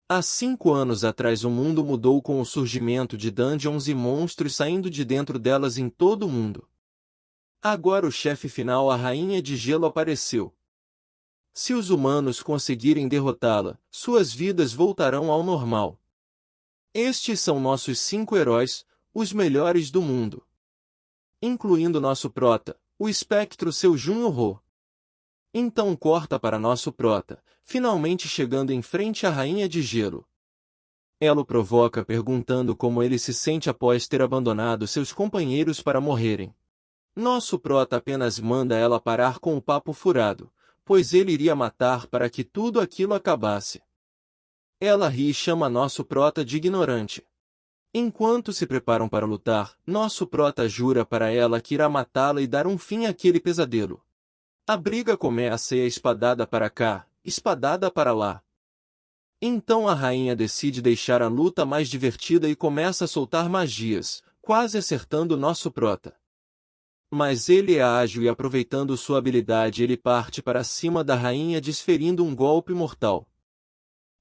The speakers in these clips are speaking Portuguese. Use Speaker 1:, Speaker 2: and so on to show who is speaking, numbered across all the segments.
Speaker 1: Há 5 anos atrás o mundo mudou com o surgimento de dungeons e monstros saindo de dentro delas em todo o mundo. Agora o chefe final, a Rainha de Gelo, apareceu. Se os humanos conseguirem derrotá-la, suas vidas voltarão ao normal. Estes são nossos 5 heróis, os melhores do mundo. Incluindo nosso prota, o espectro seu Jun-Ho. Então corta para nosso prota, finalmente chegando em frente à Rainha de Gelo. Ela o provoca perguntando como ele se sente após ter abandonado seus companheiros para morrerem. Nosso prota apenas manda ela parar com o papo furado, pois ele iria matar para que tudo aquilo acabasse. Ela ri e chama nosso prota de ignorante. Enquanto se preparam para lutar, nosso prota jura para ela que irá matá-la e dar um fim àquele pesadelo. A briga começa e a espadada para cá, espadada para lá. Então a rainha decide deixar a luta mais divertida e começa a soltar magias, quase acertando nosso prota. Mas ele é ágil e, aproveitando sua habilidade, ele parte para cima da rainha desferindo um golpe mortal.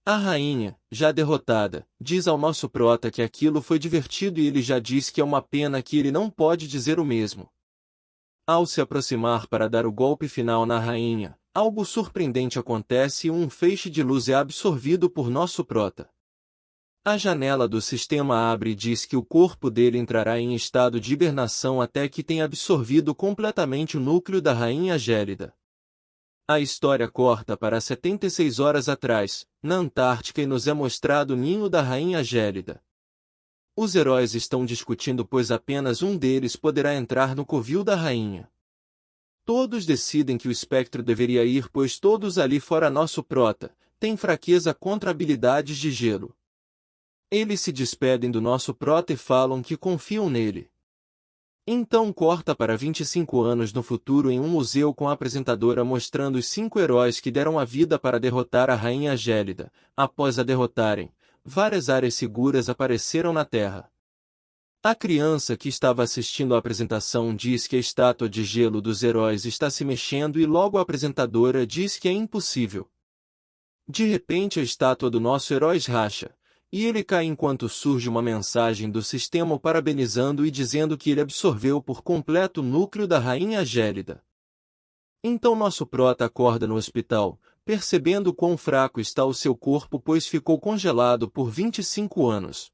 Speaker 1: A rainha, já derrotada, diz ao nosso prota que aquilo foi divertido e ele já diz que é uma pena que ele não pode dizer o mesmo. Ao se aproximar para dar o golpe final na rainha, algo surpreendente acontece e um feixe de luz é absorvido por nosso prota. A janela do sistema abre e diz que o corpo dele entrará em estado de hibernação até que tenha absorvido completamente o núcleo da Rainha Gélida. A história corta para 76 horas atrás, na Antártica, e nos é mostrado o ninho da Rainha Gélida. Os heróis estão discutindo pois apenas um deles poderá entrar no covil da rainha. Todos decidem que o espectro deveria ir pois todos ali fora nosso prota, têm fraqueza contra habilidades de gelo. Eles se despedem do nosso prota e falam que confiam nele. Então corta para 25 anos no futuro em um museu com a apresentadora mostrando os 5 heróis que deram a vida para derrotar a Rainha Gélida. Após a derrotarem, várias áreas seguras apareceram na Terra. A criança que estava assistindo à apresentação diz que a estátua de gelo dos heróis está se mexendo e logo a apresentadora diz que é impossível. De repente a estátua do nosso herói racha. E ele cai enquanto surge uma mensagem do sistema o parabenizando e dizendo que ele absorveu por completo o núcleo da Rainha Gélida. Então nosso prota acorda no hospital, percebendo quão fraco está o seu corpo pois ficou congelado por 25 anos.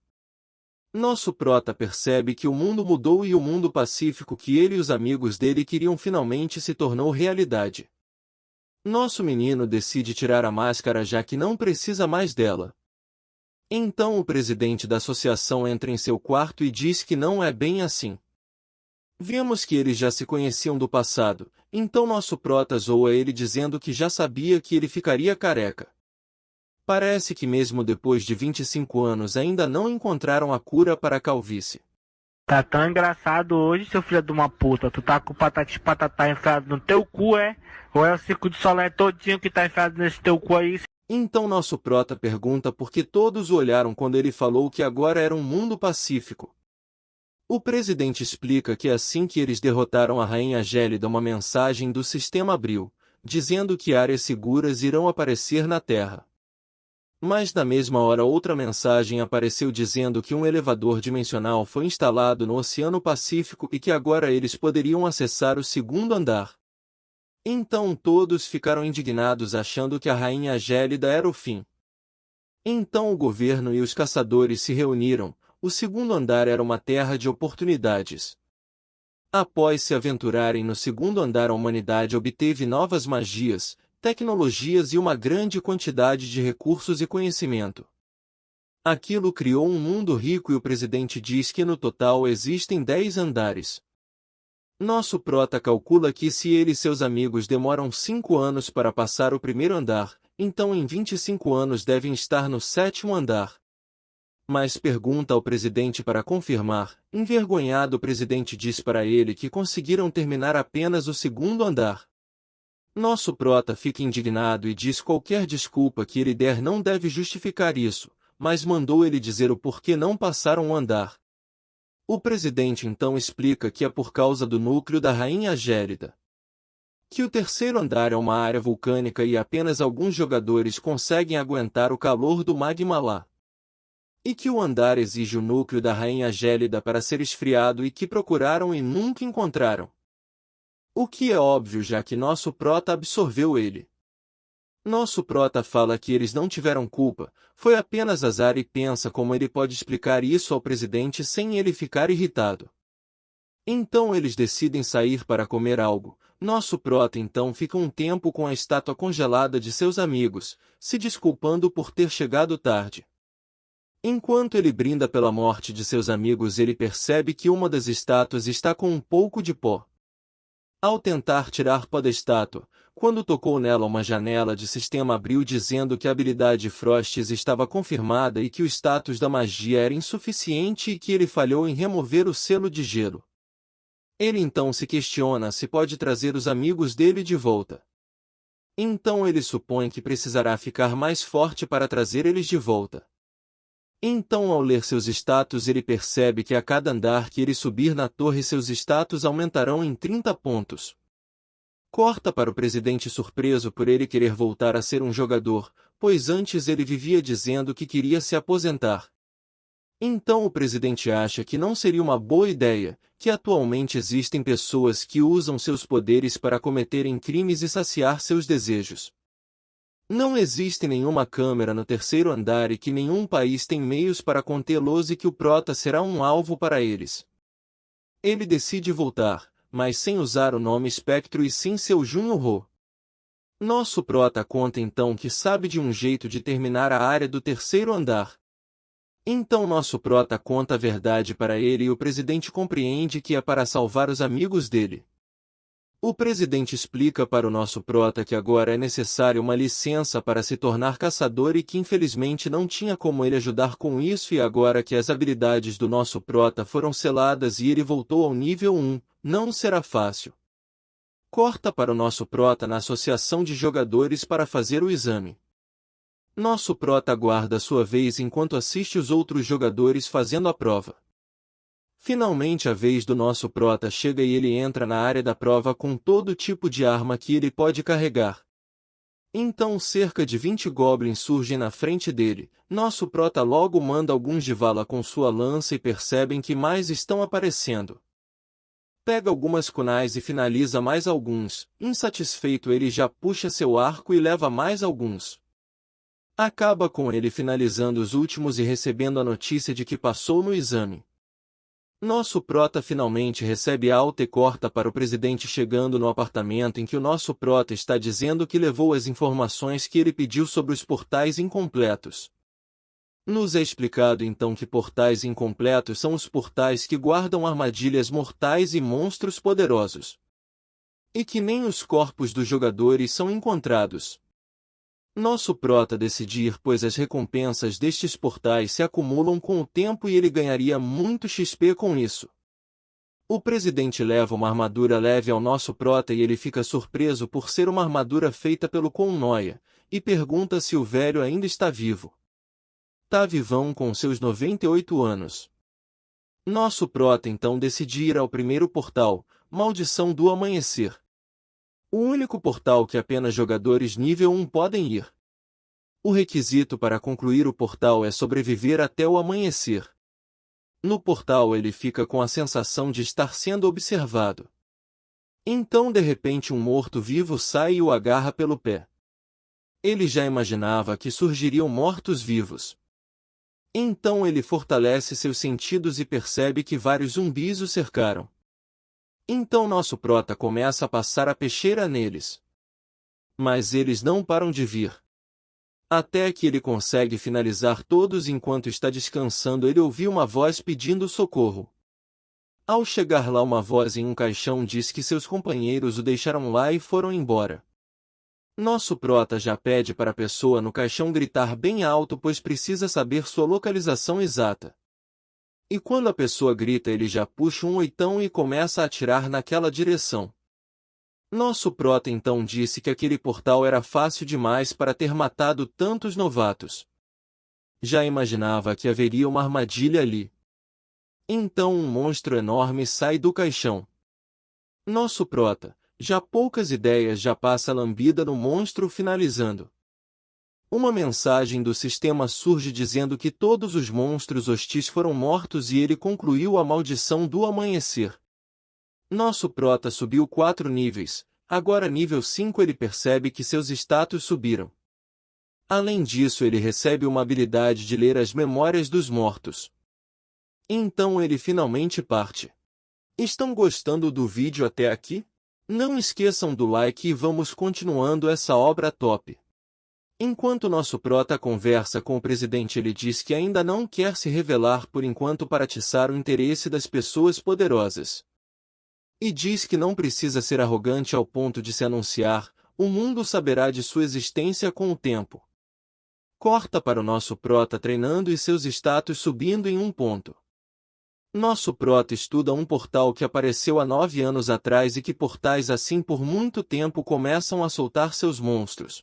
Speaker 1: Nosso prota percebe que o mundo mudou e o mundo pacífico que ele e os amigos dele queriam finalmente se tornou realidade. Nosso menino decide tirar a máscara já que não precisa mais dela. Então o presidente da associação entra em seu quarto e diz que não é bem assim. Vemos que eles já se conheciam do passado, então nosso prota zoa ele dizendo que já sabia que ele ficaria careca. Parece que mesmo depois de 25 anos ainda não encontraram a cura para a calvície.
Speaker 2: Tá tão engraçado hoje, seu filho de uma puta. Tu tá com o patati patatá enfiado no teu cu, é? Ou é o circo de Solé todinho que tá enfiado nesse teu cu aí?
Speaker 1: Então nosso prota pergunta por que todos o olharam quando ele falou que agora era um mundo pacífico. O presidente explica que assim que eles derrotaram a Rainha Gélida uma mensagem do sistema abriu, dizendo que áreas seguras irão aparecer na Terra. Mas na mesma hora outra mensagem apareceu dizendo que um elevador dimensional foi instalado no Oceano Pacífico e que agora eles poderiam acessar o segundo andar. Então todos ficaram indignados achando que a Rainha Gélida era o fim. Então o governo e os caçadores se reuniram, o segundo andar era uma terra de oportunidades. Após se aventurarem no segundo andar a humanidade obteve novas magias, tecnologias e uma grande quantidade de recursos e conhecimento. Aquilo criou um mundo rico e o presidente diz que no total existem 10 andares. Nosso prota calcula que se ele e seus amigos demoram 5 anos para passar o primeiro andar, então em 25 anos devem estar no 7º andar. Mas pergunta ao presidente para confirmar, envergonhado o presidente diz para ele que conseguiram terminar apenas o segundo andar. Nosso prota fica indignado e diz qualquer desculpa que ele der não deve justificar isso, mas mandou ele dizer o porquê não passaram um andar. O presidente então explica que é por causa do núcleo da Rainha Gélida. Que o terceiro andar é uma área vulcânica e apenas alguns jogadores conseguem aguentar o calor do magma lá. E que o andar exige o núcleo da rainha gélida para ser esfriado e que procuraram e nunca encontraram. O que é óbvio já que nosso prota absorveu ele. Nosso prota fala que eles não tiveram culpa, foi apenas azar e pensa como ele pode explicar isso ao presidente sem ele ficar irritado. Então eles decidem sair para comer algo. Nosso prota então fica um tempo com a estátua congelada de seus amigos, se desculpando por ter chegado tarde. Enquanto ele brinda pela morte de seus amigos, ele percebe que uma das estátuas está com um pouco de pó. Ao tentar tirar pó da estátua, quando tocou nela uma janela de sistema abriu dizendo que a habilidade Frostes estava confirmada e que o status da magia era insuficiente e que ele falhou em remover o selo de gelo. Ele então se questiona se pode trazer os amigos dele de volta. Então ele supõe que precisará ficar mais forte para trazer eles de volta. Então, ao ler seus status, ele percebe que a cada andar que ele subir na torre seus status aumentarão em 30 pontos. Corta para o presidente surpreso por ele querer voltar a ser um jogador, pois antes ele vivia dizendo que queria se aposentar. Então o presidente acha que não seria uma boa ideia, que atualmente existem pessoas que usam seus poderes para cometerem crimes e saciar seus desejos. Não existe nenhuma câmera no terceiro andar e que nenhum país tem meios para contê-los e que o prota será um alvo para eles. Ele decide voltar, mas sem usar o nome Espectro e sim seu Junho-Ho. Nosso prota conta então que sabe de um jeito de terminar a área do terceiro andar. Então nosso prota conta a verdade para ele e o presidente compreende que é para salvar os amigos dele. O presidente explica para o nosso prota que agora é necessária uma licença para se tornar caçador e que infelizmente não tinha como ele ajudar com isso e agora que as habilidades do nosso prota foram seladas e ele voltou ao nível 1, não será fácil. Corta para o nosso prota na associação de jogadores para fazer o exame. Nosso prota aguarda sua vez enquanto assiste os outros jogadores fazendo a prova. Finalmente a vez do nosso prota chega e ele entra na área da prova com todo tipo de arma que ele pode carregar. Então cerca de 20 goblins surgem na frente dele, nosso prota logo manda alguns de vala com sua lança e percebem que mais estão aparecendo. Pega algumas kunais e finaliza mais alguns, insatisfeito ele já puxa seu arco e leva mais alguns. Acaba com ele finalizando os últimos e recebendo a notícia de que passou no exame. Nosso prota finalmente recebe alta e corta para o presidente chegando no apartamento em que o nosso prota está dizendo que levou as informações que ele pediu sobre os portais incompletos. Nos é explicado então que portais incompletos são os portais que guardam armadilhas mortais e monstros poderosos. E que nem os corpos dos jogadores são encontrados. Nosso prota decide ir pois as recompensas destes portais se acumulam com o tempo e ele ganharia muito XP com isso. O presidente leva uma armadura leve ao nosso prota e ele fica surpreso por ser uma armadura feita pelo Kon Noia, e pergunta se o velho ainda está vivo. Tá vivão com seus 98 anos. Nosso prota então decide ir ao primeiro portal, Maldição do Amanhecer. O único portal que apenas jogadores nível 1 podem ir. O requisito para concluir o portal é sobreviver até o amanhecer. No portal ele fica com a sensação de estar sendo observado. Então de repente um morto-vivo sai e o agarra pelo pé. Ele já imaginava que surgiriam mortos-vivos. Então ele fortalece seus sentidos e percebe que vários zumbis o cercaram. Então nosso prota começa a passar a peixeira neles. Mas eles não param de vir. Até que ele consegue finalizar todos enquanto está descansando ele ouviu uma voz pedindo socorro. Ao chegar lá uma voz em um caixão diz que seus companheiros o deixaram lá e foram embora. Nosso prota já pede para a pessoa no caixão gritar bem alto pois precisa saber sua localização exata. E quando a pessoa grita ele já puxa um oitão e começa a atirar naquela direção. Nosso prota então disse que aquele portal era fácil demais para ter matado tantos novatos. Já imaginava que haveria uma armadilha ali. Então um monstro enorme sai do caixão. Nosso prota, Já poucas ideias já passa lambida no monstro finalizando. Uma mensagem do sistema surge dizendo que todos os monstros hostis foram mortos e ele concluiu a maldição do amanhecer. Nosso prota subiu 4 níveis, agora nível 5 ele percebe que seus status subiram. Além disso ele recebe uma habilidade de ler as memórias dos mortos. Então ele finalmente parte. Estão gostando do vídeo até aqui? Não esqueçam do like e vamos continuando essa obra top. Enquanto nosso prota conversa com o presidente, ele diz que ainda não quer se revelar por enquanto para atiçar o interesse das pessoas poderosas. E diz que não precisa ser arrogante ao ponto de se anunciar, o mundo saberá de sua existência com o tempo. Corta para o nosso prota treinando e seus status subindo em um ponto. Nosso prota estuda um portal que apareceu há 9 anos atrás e que portais assim por muito tempo começam a soltar seus monstros.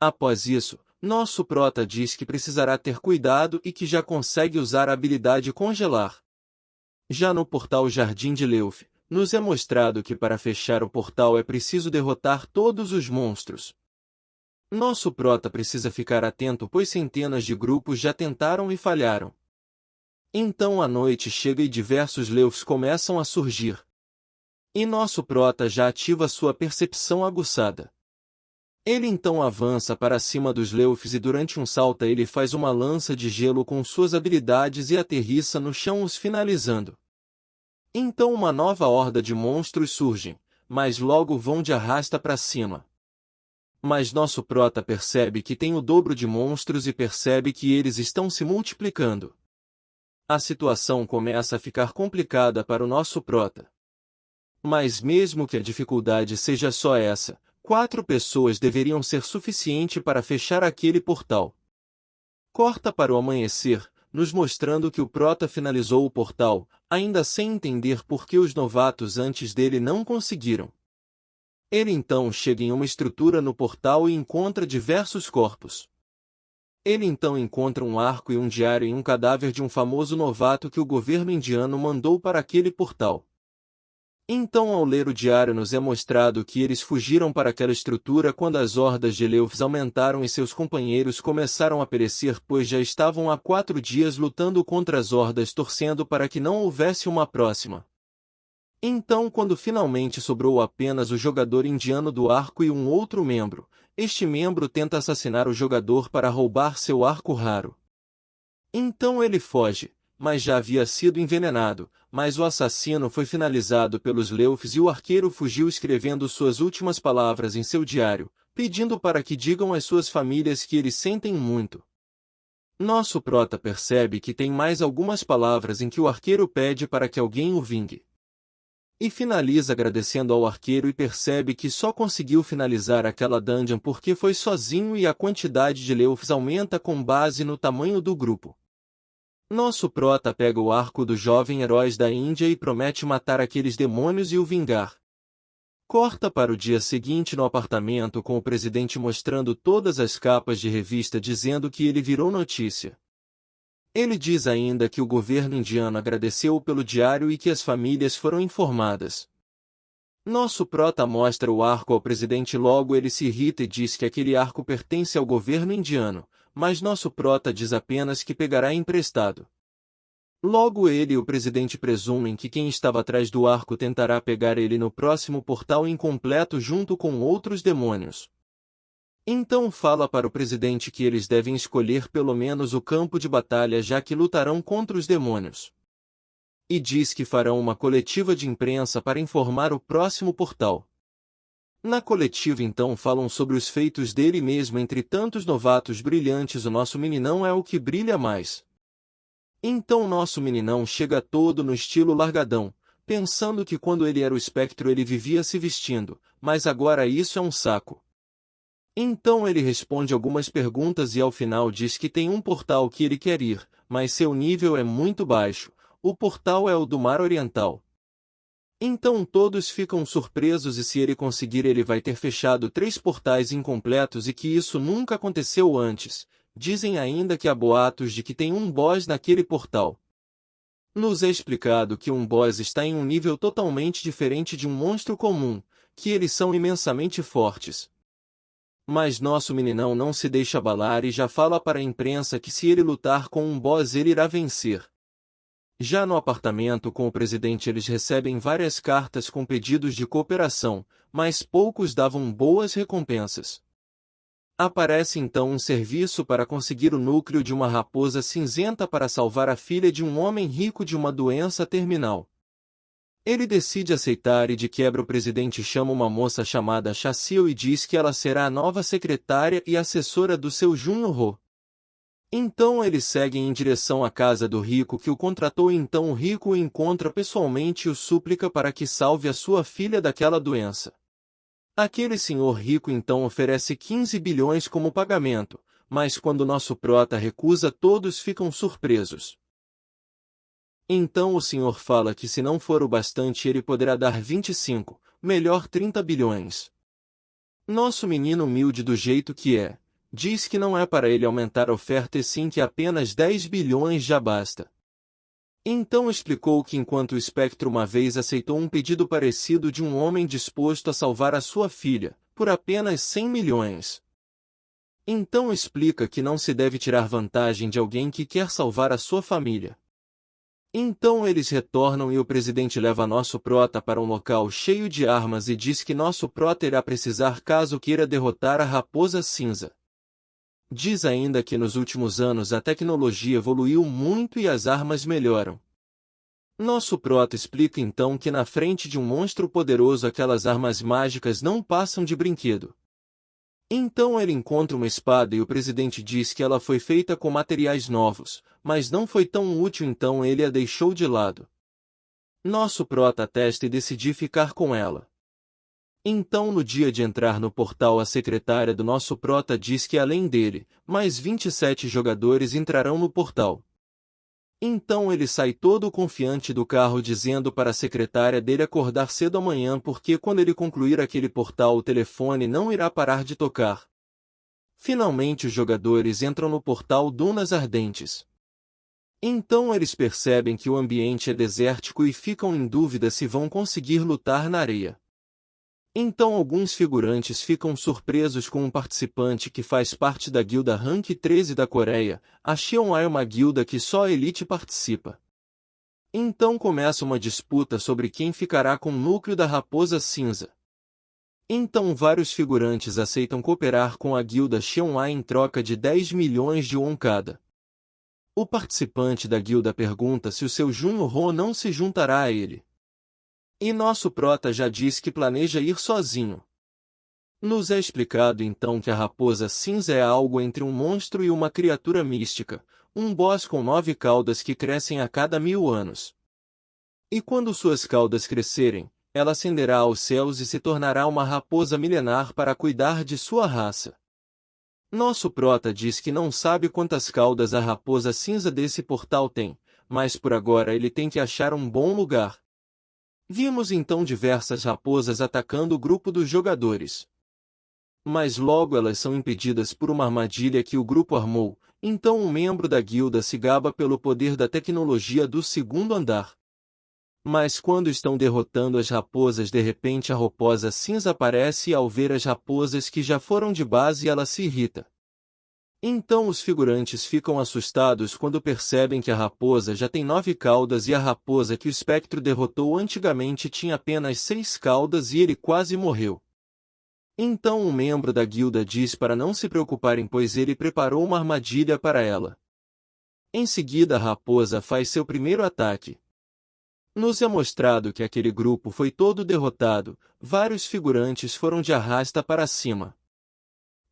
Speaker 1: Após isso, nosso prota diz que precisará ter cuidado e que já consegue usar a habilidade congelar. Já no portal Jardim de Lelf, nos é mostrado que para fechar o portal é preciso derrotar todos os monstros. Nosso prota precisa ficar atento pois centenas de grupos já tentaram e falharam. Então a noite chega e diversos Lelfs começam a surgir. E nosso prota já ativa sua percepção aguçada. Ele então avança para cima dos Lelfs e durante um salto ele faz uma lança de gelo com suas habilidades e aterrissa no chão os finalizando. Então uma nova horda de monstros surgem, mas logo vão de arrasta para cima. Mas nosso prota percebe que tem o dobro de monstros e percebe que eles estão se multiplicando. A situação começa a ficar complicada para o nosso prota. Mas mesmo que a dificuldade seja só essa, 4 pessoas deveriam ser suficiente para fechar aquele portal. Corta para o amanhecer, nos mostrando que o prota finalizou o portal, ainda sem entender por que os novatos antes dele não conseguiram. Ele então chega em uma estrutura no portal e encontra diversos corpos. Ele então encontra um arco e um diário e um cadáver de um famoso novato que o governo indiano mandou para aquele portal. Então ao ler o diário nos é mostrado que eles fugiram para aquela estrutura quando as hordas de Lelfs aumentaram e seus companheiros começaram a perecer pois já estavam há 4 dias lutando contra as hordas torcendo para que não houvesse uma próxima. Então quando finalmente sobrou apenas o jogador indiano do arco e um outro membro, este membro tenta assassinar o jogador para roubar seu arco raro. Então ele foge, mas já havia sido envenenado, mas o assassino foi finalizado pelos Lelfs e o arqueiro fugiu escrevendo suas últimas palavras em seu diário, pedindo para que digam às suas famílias que eles sentem muito. Nosso prota percebe que tem mais algumas palavras em que o arqueiro pede para que alguém o vingue. E finaliza agradecendo ao arqueiro e percebe que só conseguiu finalizar aquela dungeon porque foi sozinho e a quantidade de Lelfs aumenta com base no tamanho do grupo. Nosso prota pega o arco dos jovens heróis da Índia e promete matar aqueles demônios e o vingar. Corta para o dia seguinte no apartamento com o presidente mostrando todas as capas de revista dizendo que ele virou notícia. Ele diz ainda que o governo indiano agradeceu pelo diário e que as famílias foram informadas. Nosso prota mostra o arco ao presidente logo ele se irrita e diz que aquele arco pertence ao governo indiano, mas nosso prota diz apenas que pegará emprestado. Logo ele e o presidente presumem que quem estava atrás do arco tentará pegar ele no próximo portal incompleto junto com outros demônios. Então fala para o presidente que eles devem escolher pelo menos o campo de batalha já que lutarão contra os demônios. E diz que farão uma coletiva de imprensa para informar o próximo portal. Na coletiva então falam sobre os feitos dele mesmo entre tantos novatos brilhantes o nosso meninão é o que brilha mais. Então nosso meninão chega todo no estilo largadão, pensando que quando ele era o espectro ele vivia se vestindo, mas agora isso é um saco. Então ele responde algumas perguntas e ao final diz que tem um portal que ele quer ir, mas seu nível é muito baixo, o portal é o do Mar Oriental. Então todos ficam surpresos e se ele conseguir ele vai ter fechado 3 portais incompletos e que isso nunca aconteceu antes. Dizem ainda que há boatos de que tem um boss naquele portal. Nos é explicado que um boss está em um nível totalmente diferente de um monstro comum, que eles são imensamente fortes. Mas nosso meninão não se deixa abalar e já fala para a imprensa que se ele lutar com um boss ele irá vencer. Já no apartamento com o presidente eles recebem várias cartas com pedidos de cooperação, mas poucos davam boas recompensas. Aparece então um serviço para conseguir o núcleo de uma raposa cinzenta para salvar a filha de um homem rico de uma doença terminal. Ele decide aceitar e de quebra o presidente chama uma moça chamada Chassil e diz que ela será a nova secretária e assessora do seu Jun-Ho. Então eles seguem em direção à casa do rico que o contratou e então o rico o encontra pessoalmente e o súplica para que salve a sua filha daquela doença. Aquele senhor rico então oferece 15 bilhões como pagamento, mas quando nosso prota recusa todos ficam surpresos. Então o senhor fala que se não for o bastante ele poderá dar 25, melhor 30 bilhões. Nosso menino humilde do jeito que é, diz que não é para ele aumentar a oferta e sim que apenas 10 bilhões já basta. Então explicou que enquanto o espectro uma vez aceitou um pedido parecido de um homem disposto a salvar a sua filha, por apenas 100 milhões. Então explica que não se deve tirar vantagem de alguém que quer salvar a sua família. Então eles retornam e o presidente leva nosso prota para um local cheio de armas e diz que nosso prota irá precisar caso queira derrotar a raposa cinza. Diz ainda que nos últimos anos a tecnologia evoluiu muito e as armas melhoram. Nosso prota explica então que na frente de um monstro poderoso aquelas armas mágicas não passam de brinquedo. Então ele encontra uma espada e o presidente diz que ela foi feita com materiais novos, mas não foi tão útil então ele a deixou de lado. Nosso prota testa e decide ficar com ela. Então no dia de entrar no portal a secretária do nosso prota diz que além dele, mais 27 jogadores entrarão no portal. Então ele sai todo confiante do carro dizendo para a secretária dele acordar cedo amanhã porque quando ele concluir aquele portal o telefone não irá parar de tocar. Finalmente os jogadores entram no portal Dunas Ardentes. Então eles percebem que o ambiente é desértico e ficam em dúvida se vão conseguir lutar na areia. Então alguns figurantes ficam surpresos com um participante que faz parte da guilda Rank 13 da Coreia, a Cheonai, uma guilda que só a elite participa. Então começa uma disputa sobre quem ficará com o núcleo da Raposa Cinza. Então vários figurantes aceitam cooperar com a guilda Cheonai em troca de 10 milhões de won cada. O participante da guilda pergunta se o seu Jun-Ho não se juntará a ele. E nosso prota já diz que planeja ir sozinho. Nos é explicado então que a raposa cinza é algo entre um monstro e uma criatura mística, um boss com 9 caudas que crescem a cada 1000 anos. E quando suas caudas crescerem, ela ascenderá aos céus e se tornará uma raposa milenar para cuidar de sua raça. Nosso prota diz que não sabe quantas caudas a raposa cinza desse portal tem, mas por agora ele tem que achar um bom lugar. Vimos então diversas raposas atacando o grupo dos jogadores. Mas logo elas são impedidas por uma armadilha que o grupo armou, então um membro da guilda se gaba pelo poder da tecnologia do segundo andar. Mas quando estão derrotando as raposas de repente a raposa cinza aparece e ao ver as raposas que já foram de base ela se irrita. Então os figurantes ficam assustados quando percebem que a raposa já tem 9 caudas e a raposa que o espectro derrotou antigamente tinha apenas 6 caudas e ele quase morreu. Então um membro da guilda diz para não se preocuparem pois ele preparou uma armadilha para ela. Em seguida a raposa faz seu primeiro ataque. Nos é mostrado que aquele grupo foi todo derrotado, vários figurantes foram de arrasta para cima.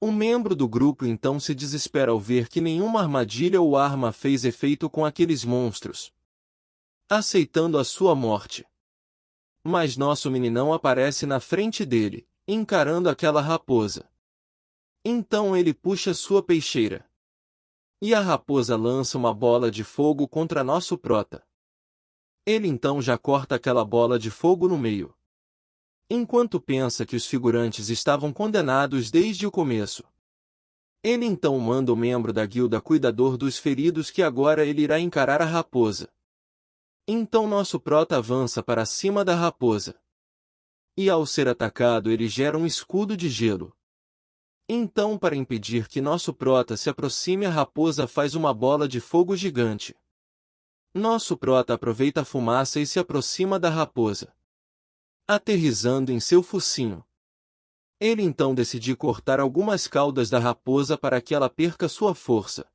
Speaker 1: Um membro do grupo então se desespera ao ver que nenhuma armadilha ou arma fez efeito com aqueles monstros, aceitando a sua morte. Mas nosso meninão aparece na frente dele, encarando aquela raposa. Então ele puxa sua peixeira. E a raposa lança uma bola de fogo contra nosso prota. Ele então já corta aquela bola de fogo no meio. Enquanto pensa que os figurantes estavam condenados desde o começo. Ele então manda o membro da guilda cuidador dos feridos que agora ele irá encarar a raposa. Então nosso prota avança para cima da raposa. E ao ser atacado ele gera um escudo de gelo. Então, para impedir que nosso prota se aproxime, a raposa faz uma bola de fogo gigante. Nosso prota aproveita a fumaça e se aproxima da raposa, aterrissando em seu focinho. Ele então decide cortar algumas caudas da raposa para que ela perca sua força.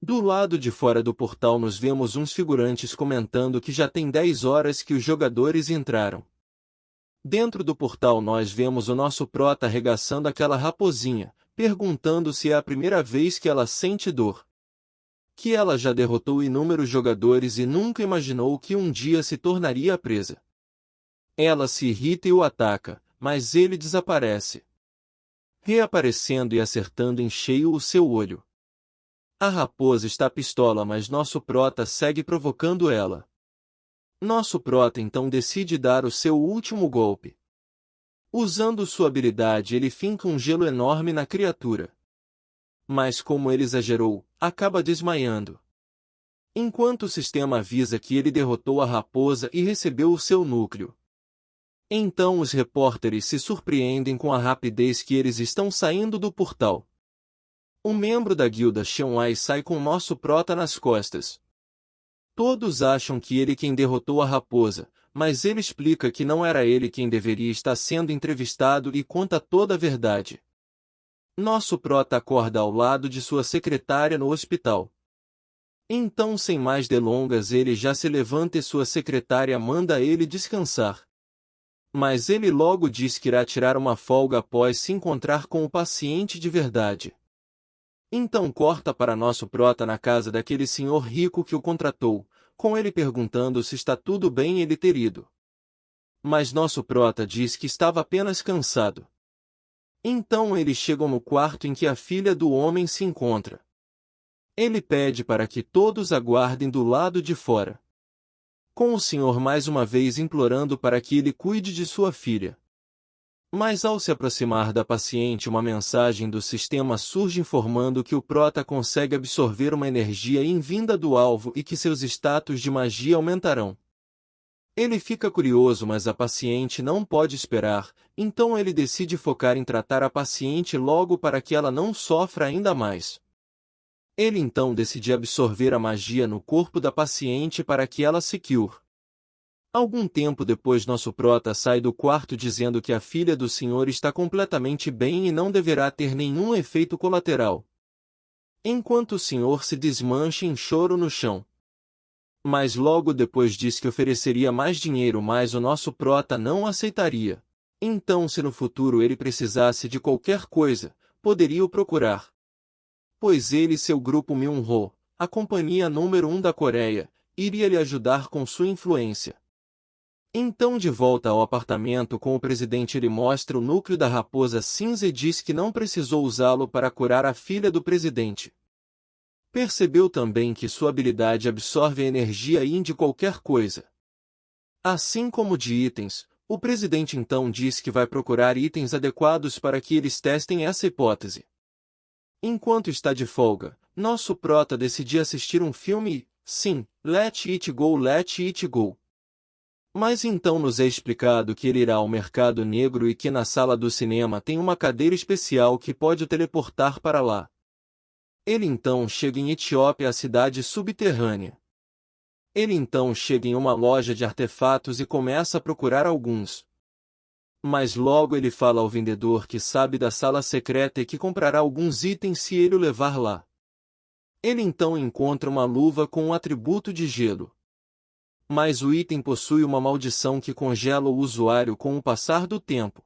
Speaker 1: Do lado de fora do portal nos vemos uns figurantes comentando que já tem 10 horas que os jogadores entraram. Dentro do portal nós vemos o nosso prota arregaçando aquela raposinha, perguntando se é a primeira vez que ela sente dor. Que ela já derrotou inúmeros jogadores e nunca imaginou que um dia se tornaria presa. Ela se irrita e o ataca, mas ele desaparece, reaparecendo e acertando em cheio o seu olho. A raposa está pistola, mas nosso prota segue provocando ela. Nosso prota então decide dar o seu último golpe. Usando sua habilidade, ele finca um gelo enorme na criatura. Mas como ele exagerou, acaba desmaiando. Enquanto o sistema avisa que ele derrotou a raposa e recebeu o seu núcleo. Então os repórteres se surpreendem com a rapidez que eles estão saindo do portal. Um membro da guilda Xianwei sai com nosso prota nas costas. Todos acham que ele quem derrotou a raposa, mas ele explica que não era ele quem deveria estar sendo entrevistado e conta toda a verdade. Nosso prota acorda ao lado de sua secretária no hospital. Então, sem mais delongas, ele já se levanta e sua secretária manda ele descansar. Mas ele logo diz que irá tirar uma folga após se encontrar com o paciente de verdade. Então corta para nosso prota na casa daquele senhor rico que o contratou, com ele perguntando se está tudo bem ele ter ido. Mas nosso prota diz que estava apenas cansado. Então eles chegam no quarto em que a filha do homem se encontra. Ele pede para que todos aguardem do lado de fora, com o senhor mais uma vez implorando para que ele cuide de sua filha. Mas ao se aproximar da paciente, uma mensagem do sistema surge informando que o prota consegue absorver uma energia invinda do alvo e que seus status de magia aumentarão. Ele fica curioso, mas a paciente não pode esperar, então ele decide focar em tratar a paciente logo para que ela não sofra ainda mais. Ele então decide absorver a magia no corpo da paciente para que ela se cure. Algum tempo depois nosso prota sai do quarto dizendo que a filha do senhor está completamente bem e não deverá ter nenhum efeito colateral. Enquanto o senhor se desmancha em choro no chão. Mas logo depois diz que ofereceria mais dinheiro, mas o nosso prota não aceitaria. Então, se no futuro ele precisasse de qualquer coisa, poderia o procurar. Pois ele e seu grupo Myung-ho, a companhia número 1 da Coreia, iria lhe ajudar com sua influência. Então, de volta ao apartamento com o presidente, ele mostra o núcleo da raposa cinza e diz que não precisou usá-lo para curar a filha do presidente. Percebeu também que sua habilidade absorve a energia yin de qualquer coisa, assim como de itens. O presidente então diz que vai procurar itens adequados para que eles testem essa hipótese. Enquanto está de folga, nosso prota decide assistir um filme e, sim, let it go, let it go. Mas então nos é explicado que ele irá ao mercado negro e que na sala do cinema tem uma cadeira especial que pode o teleportar para lá. Ele então chega em Etiópia, a cidade subterrânea. Ele então chega em uma loja de artefatos e começa a procurar alguns. Mas logo ele fala ao vendedor que sabe da sala secreta e que comprará alguns itens se ele o levar lá. Ele então encontra uma luva com um atributo de gelo. Mas o item possui uma maldição que congela o usuário com o passar do tempo.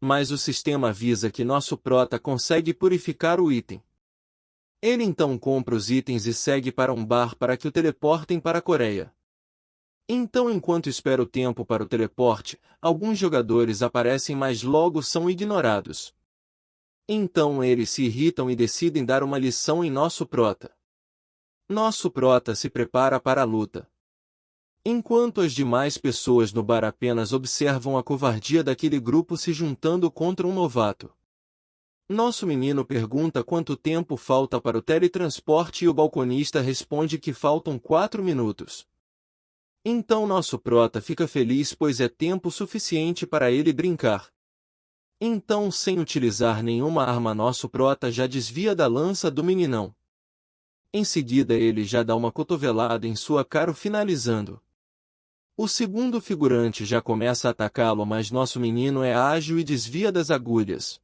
Speaker 1: Mas o sistema avisa que nosso prota consegue purificar o item. Ele então compra os itens e segue para um bar para que o teleportem para a Coreia. Então, enquanto espera o tempo para o teleporte, alguns jogadores aparecem, mas logo são ignorados. Então eles se irritam e decidem dar uma lição em nosso prota. Nosso prota se prepara para a luta. Enquanto as demais pessoas no bar apenas observam a covardia daquele grupo se juntando contra um novato. Nosso menino pergunta quanto tempo falta para o teletransporte e o balconista responde que faltam 4 minutos. Então nosso prota fica feliz pois é tempo suficiente para ele brincar. Então sem utilizar nenhuma arma nosso prota já desvia da lança do meninão. Em seguida ele já dá uma cotovelada em sua cara finalizando. O segundo figurante já começa a atacá-lo mas nosso menino é ágil e desvia das agulhas.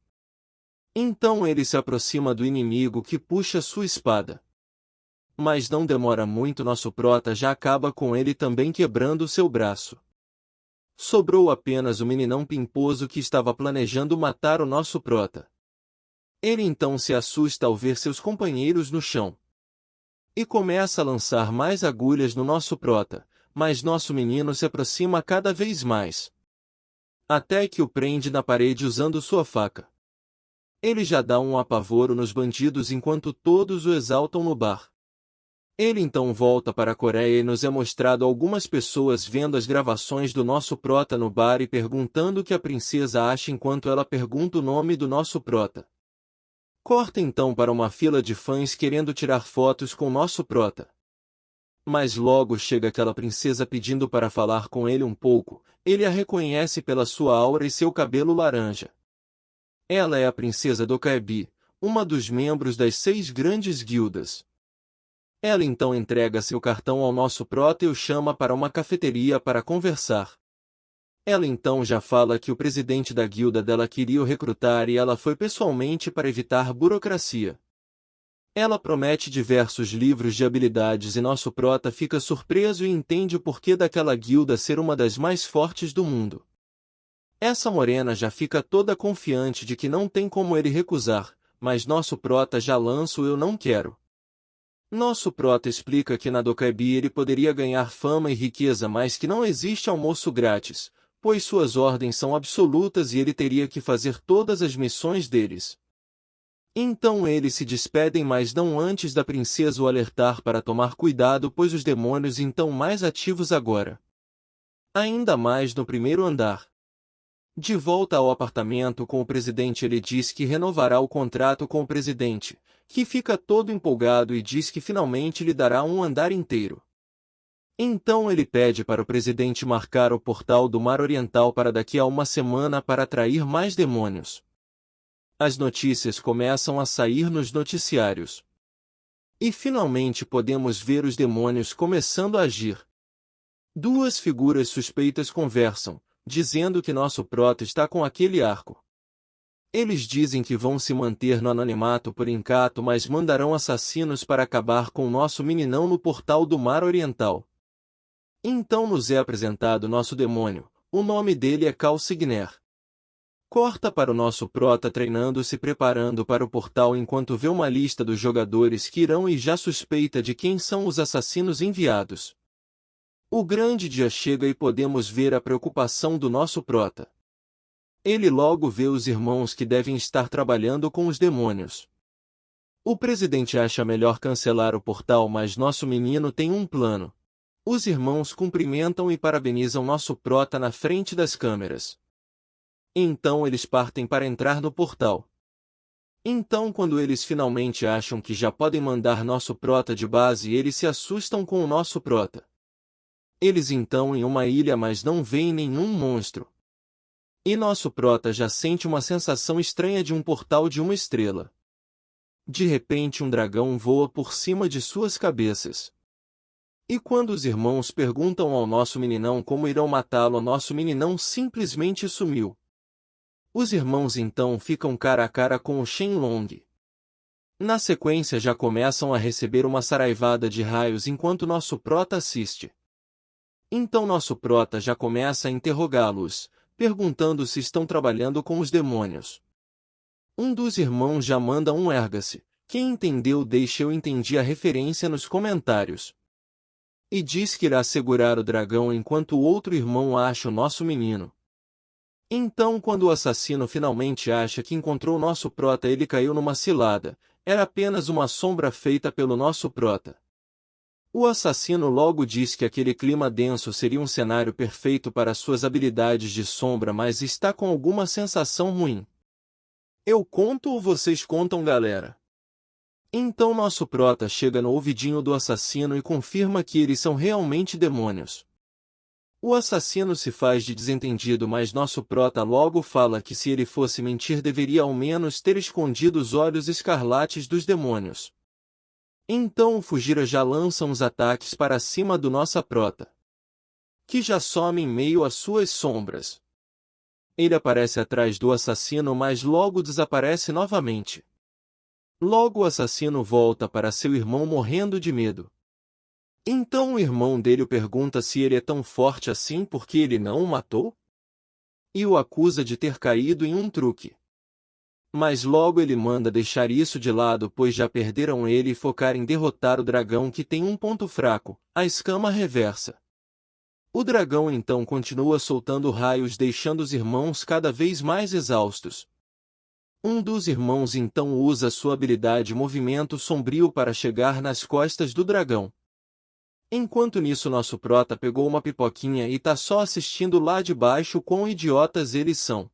Speaker 1: Então ele se aproxima do inimigo que puxa sua espada. Mas não demora muito nosso prota já acaba com ele também quebrando seu braço. Sobrou apenas o meninão pimposo que estava planejando matar o nosso prota. Ele então se assusta ao ver seus companheiros no chão. E começa a lançar mais agulhas no nosso prota, mas nosso menino se aproxima cada vez mais. Até que o prende na parede usando sua faca. Ele já dá um apavoro nos bandidos enquanto todos o exaltam no bar. Ele então volta para a Coreia e nos é mostrado algumas pessoas vendo as gravações do nosso prota no bar e perguntando o que a princesa acha enquanto ela pergunta o nome do nosso prota. Corta então para uma fila de fãs querendo tirar fotos com nosso prota. Mas logo chega aquela princesa pedindo para falar com ele um pouco, ele a reconhece pela sua aura e seu cabelo laranja. Ela é a princesa Dokkaebi, uma dos membros das 6 grandes guildas. Ela então entrega seu cartão ao nosso prota e o chama para uma cafeteria para conversar. Ela então já fala que o presidente da guilda dela queria o recrutar e ela foi pessoalmente para evitar burocracia. Ela promete diversos livros de habilidades e nosso prota fica surpreso e entende o porquê daquela guilda ser uma das mais fortes do mundo. Essa morena já fica toda confiante de que não tem como ele recusar, mas nosso prota já lança o eu não quero. Nosso prota explica que na Dokkaebi ele poderia ganhar fama e riqueza mas que não existe almoço grátis, pois suas ordens são absolutas e ele teria que fazer todas as missões deles. Então eles se despedem mas não antes da princesa o alertar para tomar cuidado pois os demônios estão mais ativos agora. Ainda mais no primeiro andar. De volta ao apartamento com o presidente ele diz que renovará o contrato com o presidente, que fica todo empolgado e diz que finalmente lhe dará um andar inteiro. Então ele pede para o presidente marcar o portal do Mar Oriental para daqui a uma semana para atrair mais demônios. As notícias começam a sair nos noticiários. E finalmente podemos ver os demônios começando a agir. 2 figuras suspeitas conversam, dizendo que nosso prota está com aquele arco. Eles dizem que vão se manter no anonimato por enquanto, mas mandarão assassinos para acabar com nosso meninão no portal do Mar Oriental. Então nos é apresentado nosso demônio, o nome dele é Khal Signer. Corta para o nosso prota treinando se preparando para o portal enquanto vê uma lista dos jogadores que irão e já suspeita de quem são os assassinos enviados. O grande dia chega e podemos ver a preocupação do nosso prota. Ele logo vê os irmãos que devem estar trabalhando com os demônios. O presidente acha melhor cancelar o portal mas nosso menino tem um plano. Os irmãos cumprimentam e parabenizam nosso prota na frente das câmeras. Então eles partem para entrar no portal. Então quando eles finalmente acham que já podem mandar nosso prota de base eles se assustam com o nosso prota. Eles então em uma ilha mas não veem nenhum monstro. E nosso prota já sente uma sensação estranha de um portal de uma estrela. De repente um dragão voa por cima de suas cabeças. E quando os irmãos perguntam ao nosso meninão como irão matá-lo, nosso meninão simplesmente sumiu. Os irmãos então ficam cara a cara com o Shenlong. Na sequência já começam a receber uma saraivada de raios enquanto nosso prota assiste. Então nosso prota já começa a interrogá-los, perguntando se estão trabalhando com os demônios. Um dos irmãos já manda um erga-se. Quem entendeu deixa eu entendi a referência nos comentários. E diz que irá segurar o dragão enquanto o outro irmão acha o nosso menino. Então quando o assassino finalmente acha que encontrou nosso prota ele caiu numa cilada, era apenas uma sombra feita pelo nosso prota. O assassino logo diz que aquele clima denso seria um cenário perfeito para suas habilidades de sombra mas está com alguma sensação ruim. Eu conto ou vocês contam galera? Então nosso prota chega no ouvidinho do assassino e confirma que eles são realmente demônios. O assassino se faz de desentendido, mas nosso prota logo fala que se ele fosse mentir deveria ao menos ter escondido os olhos escarlates dos demônios. Então o Fujira já lança uns ataques para cima do nossa prota, que já some em meio às suas sombras. Ele aparece atrás do assassino, mas logo desaparece novamente. Logo o assassino volta para seu irmão morrendo de medo. Então o irmão dele o pergunta se ele é tão forte assim porque ele não o matou? E o acusa de ter caído em um truque. Mas logo ele manda deixar isso de lado, pois já perderam ele, e focar em derrotar o dragão, que tem um ponto fraco, a escama reversa. O dragão então continua soltando raios, deixando os irmãos cada vez mais exaustos. Um dos irmãos então usa sua habilidade Movimento Sombrio para chegar nas costas do dragão. Enquanto nisso nosso prota pegou uma pipoquinha e tá só assistindo lá de baixo. Quão idiotas eles são.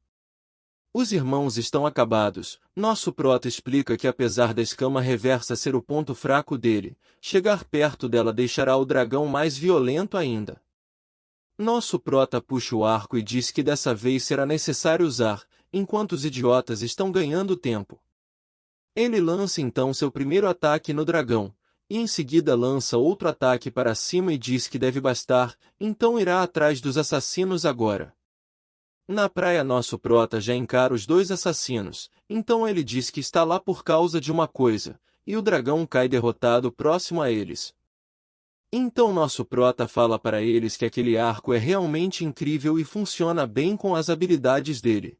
Speaker 1: Os irmãos estão acabados. Nosso prota explica que apesar da escama reversa ser o ponto fraco dele, chegar perto dela deixará o dragão mais violento ainda. Nosso prota puxa o arco e diz que dessa vez será necessário usar, enquanto os idiotas estão ganhando tempo. Ele lança então seu primeiro ataque no dragão, e em seguida lança outro ataque para cima e diz que deve bastar, então irá atrás dos assassinos agora. Na praia nosso prota já encara os dois assassinos, então ele diz que está lá por causa de uma coisa, e o dragão cai derrotado próximo a eles. Então nosso prota fala para eles que aquele arco é realmente incrível e funciona bem com as habilidades dele.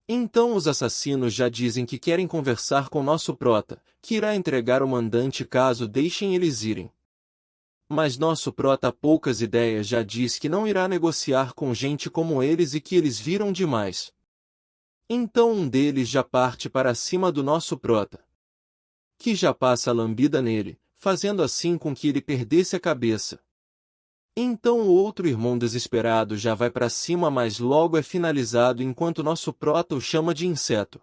Speaker 1: Então os assassinos já dizem que querem conversar com nosso prota, que irá entregar o mandante caso deixem eles irem. Mas nosso prota, poucas ideias, já diz que não irá negociar com gente como eles e que eles viram demais. Então um deles já parte para cima do nosso prota, que já passa a lambida nele, fazendo assim com que ele perdesse a cabeça. Então o outro irmão desesperado já vai para cima, mas logo é finalizado enquanto nosso prota o chama de inseto.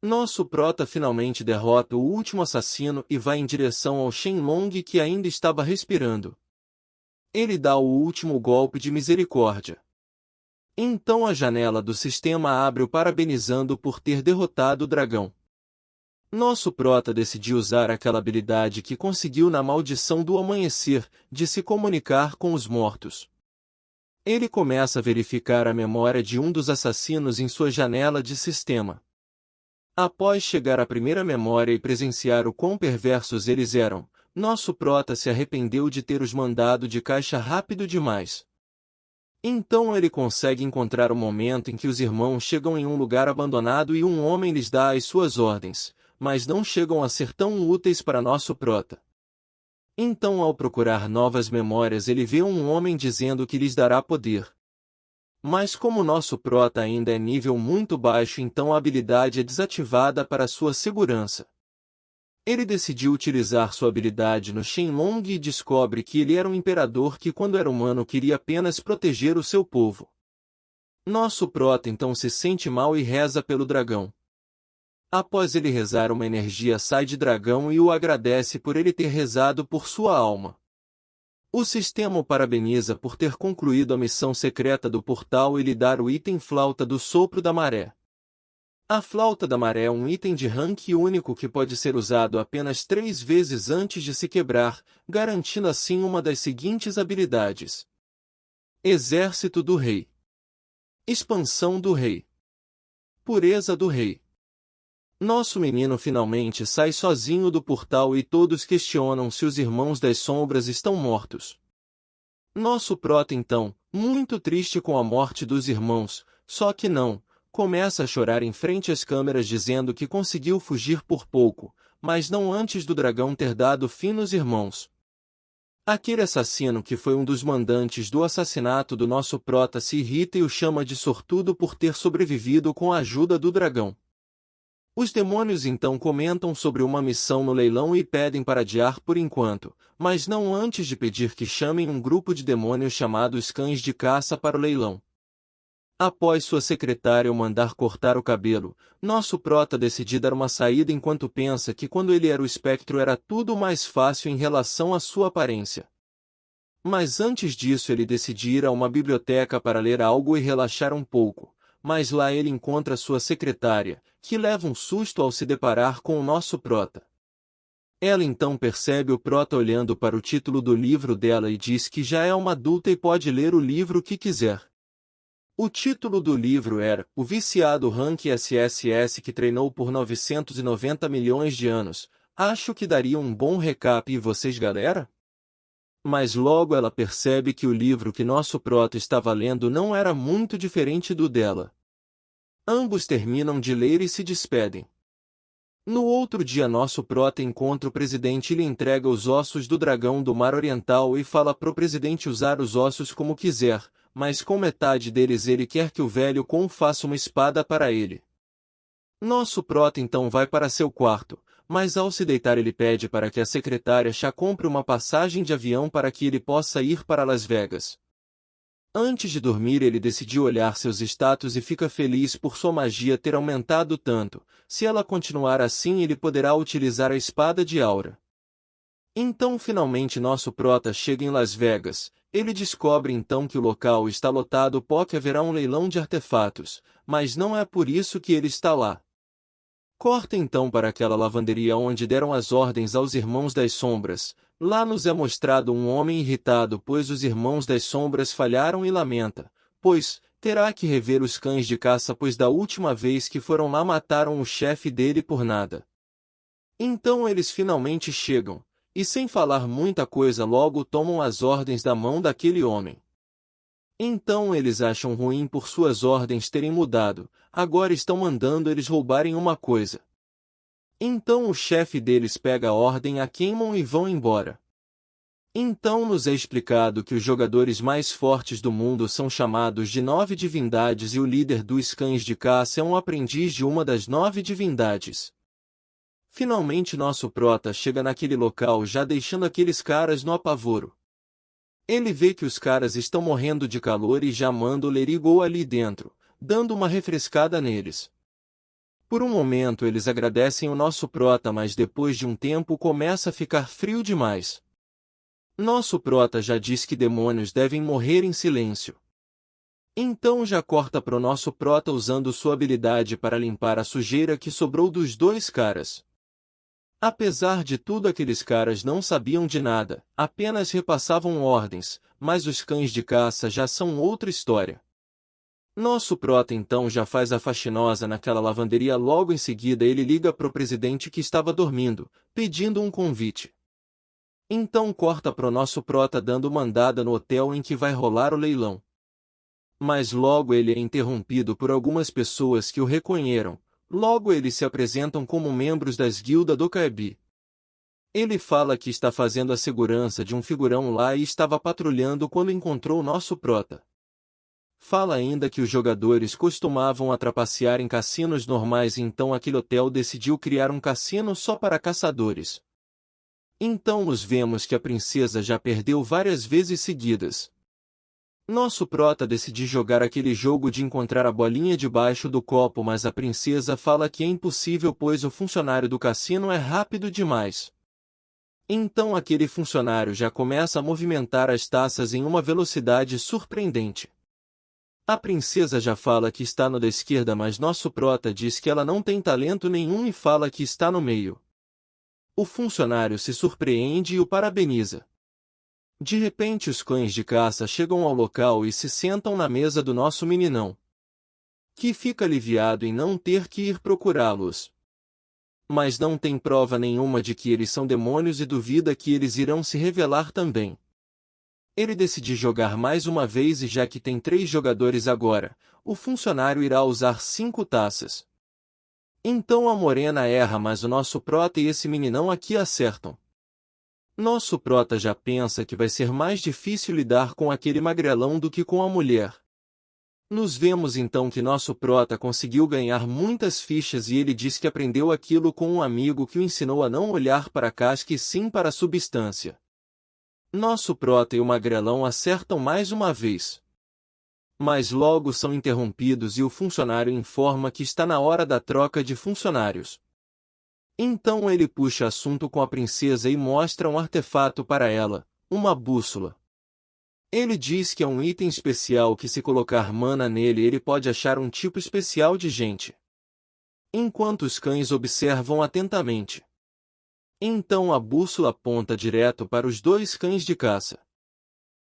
Speaker 1: Nosso prota finalmente derrota o último assassino e vai em direção ao Shenlong, que ainda estava respirando. Ele dá o último golpe de misericórdia. Então a janela do sistema abre, o parabenizando por ter derrotado o dragão. Nosso prota decidiu usar aquela habilidade que conseguiu na Maldição do Amanhecer, de se comunicar com os mortos. Ele começa a verificar a memória de um dos assassinos em sua janela de sistema. Após chegar à primeira memória e presenciar o quão perversos eles eram, nosso prota se arrependeu de ter os mandado de caixa rápido demais. Então ele consegue encontrar o momento em que os irmãos chegam em um lugar abandonado e um homem lhes dá as suas ordens, mas não chegam a ser tão úteis para nosso prota. Então, ao procurar novas memórias, ele vê um homem dizendo que lhes dará poder. Mas como nosso prota ainda é nível muito baixo, então a habilidade é desativada para sua segurança. Ele decidiu utilizar sua habilidade no Shenlong e descobre que ele era um imperador que, quando era humano, queria apenas proteger o seu povo. Nosso prota então se sente mal e reza pelo dragão. Após ele rezar, uma energia sai de dragão e o agradece por ele ter rezado por sua alma. O sistema o parabeniza por ter concluído a missão secreta do portal e lhe dar o item Flauta do Sopro da Maré. A Flauta da Maré é um item de rank único que pode ser usado apenas 3 vezes antes de se quebrar, garantindo assim uma das seguintes habilidades: Exército do Rei, Expansão do Rei, Pureza do Rei. Nosso menino finalmente sai sozinho do portal e todos questionam se os irmãos das sombras estão mortos. Nosso prota então, muito triste com a morte dos irmãos, só que não, começa a chorar em frente às câmeras dizendo que conseguiu fugir por pouco, mas não antes do dragão ter dado fim nos irmãos. Aquele assassino que foi um dos mandantes do assassinato do nosso prota se irrita e o chama de sortudo por ter sobrevivido com a ajuda do dragão. Os demônios então comentam sobre uma missão no leilão e pedem para adiar por enquanto, mas não antes de pedir que chamem um grupo de demônios chamados Cães de Caça para o leilão. Após sua secretária o mandar cortar o cabelo, nosso prota decide dar uma saída enquanto pensa que quando ele era o espectro era tudo mais fácil em relação à sua aparência. Mas antes disso ele decide ir a uma biblioteca para ler algo e relaxar um pouco, mas lá ele encontra sua secretária, que leva um susto ao se deparar com o nosso prota. Ela então percebe o prota olhando para o título do livro dela e diz que já é uma adulta e pode ler o livro que quiser. O título do livro era O Viciado Rank SSS que treinou por 990 milhões de anos. Acho que daria um bom recap e vocês, galera? Mas logo ela percebe que o livro que nosso prota estava lendo não era muito diferente do dela. Ambos terminam de ler e se despedem. No outro dia nosso prota encontra o presidente e lhe entrega os ossos do dragão do Mar Oriental e fala pro presidente usar os ossos como quiser, mas com metade deles ele quer que o velho Kon faça uma espada para ele. Nosso prota então vai para seu quarto, mas ao se deitar ele pede para que a secretária Chá compre uma passagem de avião para que ele possa ir para Las Vegas. Antes de dormir ele decidiu olhar seus status e fica feliz por sua magia ter aumentado tanto. Se ela continuar assim ele poderá utilizar a espada de Aura. Então finalmente nosso prota chega em Las Vegas. Ele descobre então que o local está lotado porque haverá um leilão de artefatos, mas não é por isso que ele está lá. Corta então para aquela lavanderia onde deram as ordens aos Irmãos das Sombras. Lá nos é mostrado um homem irritado pois os Irmãos das Sombras falharam e lamenta, pois terá que rever os cães de caça pois da última vez que foram lá mataram o chefe dele por nada. Então eles finalmente chegam, e sem falar muita coisa logo tomam as ordens da mão daquele homem. Então eles acham ruim por suas ordens terem mudado, agora estão mandando eles roubarem uma coisa. Então o chefe deles pega a ordem, a queimam e vão embora. Então nos é explicado que os jogadores mais fortes do mundo são chamados de 9 divindades e o líder dos cães de caça é um aprendiz de uma das 9 divindades. Finalmente nosso prota chega naquele local já deixando aqueles caras no apavoro. Ele vê que os caras estão morrendo de calor e já manda o Let It Go ali dentro, dando uma refrescada neles. Por um momento eles agradecem o nosso prota, mas depois de um tempo começa a ficar frio demais. Nosso prota já diz que demônios devem morrer em silêncio. Então já corta pro nosso prota usando sua habilidade para limpar a sujeira que sobrou dos dois caras. Apesar de tudo aqueles caras não sabiam de nada, apenas repassavam ordens, mas os cães de caça já são outra história. Nosso prota então já faz a faxinosa naquela lavanderia. Logo em seguida ele liga pro presidente que estava dormindo, pedindo um convite. Então corta pro nosso prota dando mandada no hotel em que vai rolar o leilão. Mas logo ele é interrompido por algumas pessoas que o reconheceram. Logo eles se apresentam como membros das guildas do Kaebi. Ele fala que está fazendo a segurança de um figurão lá e estava patrulhando quando encontrou nosso prota. Fala ainda que os jogadores costumavam trapacear em cassinos normais e então aquele hotel decidiu criar um cassino só para caçadores. Então nos vemos que a princesa já perdeu várias vezes seguidas. Nosso prota decide jogar aquele jogo de encontrar a bolinha debaixo do copo, mas a princesa fala que é impossível pois o funcionário do cassino é rápido demais. Então aquele funcionário já começa a movimentar as taças em uma velocidade surpreendente. A princesa já fala que está no da esquerda, mas nosso prota diz que ela não tem talento nenhum e fala que está no meio. O funcionário se surpreende e o parabeniza. De repente os cães de caça chegam ao local e se sentam na mesa do nosso meninão, que fica aliviado em não ter que ir procurá-los. Mas não tem prova nenhuma de que eles são demônios e duvida que eles irão se revelar também. Ele decide jogar mais uma vez e já que tem 3 jogadores agora, o funcionário irá usar 5 taças. Então a morena erra, mas o nosso prota e esse meninão aqui acertam. Nosso prota já pensa que vai ser mais difícil lidar com aquele magrelão do que com a mulher. Nos vemos então que nosso prota conseguiu ganhar muitas fichas e ele diz que aprendeu aquilo com um amigo que o ensinou a não olhar para a casca e sim para a substância. Nosso prota e o magrelão acertam mais uma vez. Mas logo são interrompidos e o funcionário informa que está na hora da troca de funcionários. Então ele puxa assunto com a princesa e mostra um artefato para ela, uma bússola. Ele diz que é um item especial que se colocar mana nele ele pode achar um tipo especial de gente. Enquanto os cães observam atentamente. Então a bússola aponta direto para os dois cães de caça.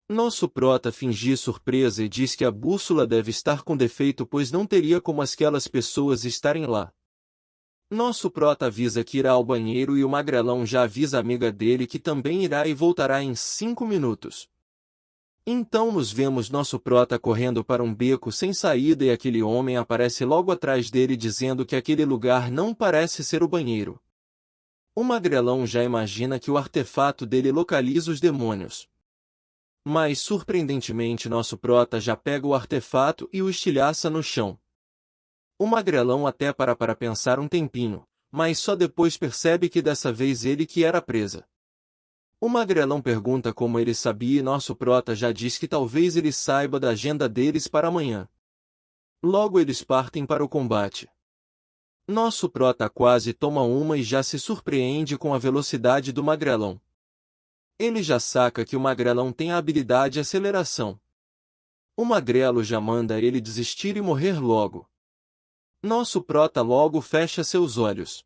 Speaker 1: Nosso prota finge surpresa e diz que a bússola deve estar com defeito pois não teria como aquelas pessoas estarem lá. Nosso prota avisa que irá ao banheiro e o magrelão já avisa a amiga dele que também irá e voltará em 5 minutos. Então nos vemos nosso prota correndo para um beco sem saída e aquele homem aparece logo atrás dele dizendo que aquele lugar não parece ser o banheiro. O magrelão já imagina que o artefato dele localiza os demônios. Mas surpreendentemente nosso prota já pega o artefato e o estilhaça no chão. O magrelão até para pensar um tempinho, mas só depois percebe que dessa vez ele que era presa. O magrelão pergunta como ele sabia e nosso prota já diz que talvez ele saiba da agenda deles para amanhã. Logo eles partem para o combate. Nosso prota quase toma uma e já se surpreende com a velocidade do magrelão. Ele já saca que o magrelão tem a habilidade aceleração. O magrelo já manda ele desistir e morrer logo. Nosso prota logo fecha seus olhos.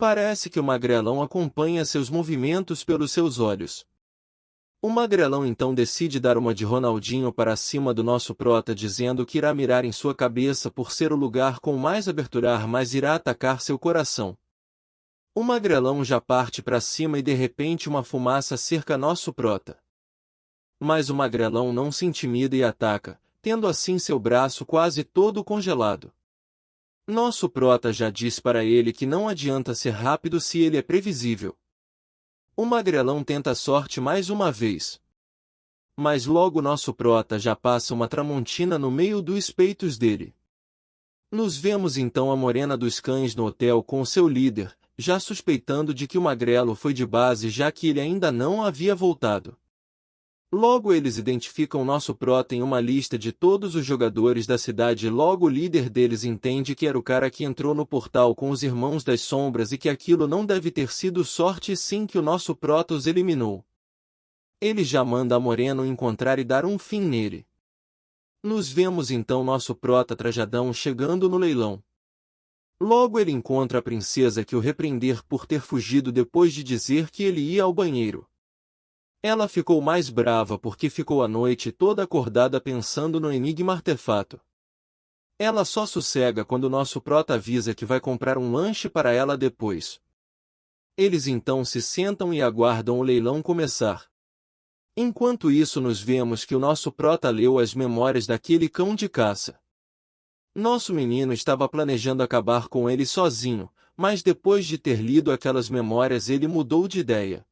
Speaker 1: Parece que o magrelão acompanha seus movimentos pelos seus olhos. O magrelão então decide dar uma de Ronaldinho para cima do nosso prota dizendo que irá mirar em sua cabeça por ser o lugar com mais abertura mas irá atacar seu coração. O magrelão já parte para cima e de repente uma fumaça cerca nosso prota. Mas o magrelão não se intimida e ataca, tendo assim seu braço quase todo congelado. Nosso prota já diz para ele que não adianta ser rápido se ele é previsível. O magrelão tenta a sorte mais uma vez. Mas logo nosso prota já passa uma tramontina no meio dos peitos dele. Nos vemos então a morena dos cães no hotel com seu líder, já suspeitando de que o magrelo foi de base já que ele ainda não havia voltado. Logo eles identificam nosso prota em uma lista de todos os jogadores da cidade e logo o líder deles entende que era o cara que entrou no portal com os Irmãos das Sombras e que aquilo não deve ter sido sorte sim que o nosso prota os eliminou. Ele já manda a Moreno encontrar e dar um fim nele. Nos vemos então nosso prota trajadão chegando no leilão. Logo ele encontra a princesa que o repreender por ter fugido depois de dizer que ele ia ao banheiro. Ela ficou mais brava porque ficou a noite toda acordada pensando no enigma artefato. Ela só sossega quando nosso prota avisa que vai comprar um lanche para ela depois. Eles então se sentam e aguardam o leilão começar. Enquanto isso nos vemos que o nosso prota leu as memórias daquele cão de caça. Nosso menino estava planejando acabar com ele sozinho, mas depois de ter lido aquelas memórias ele mudou de ideia.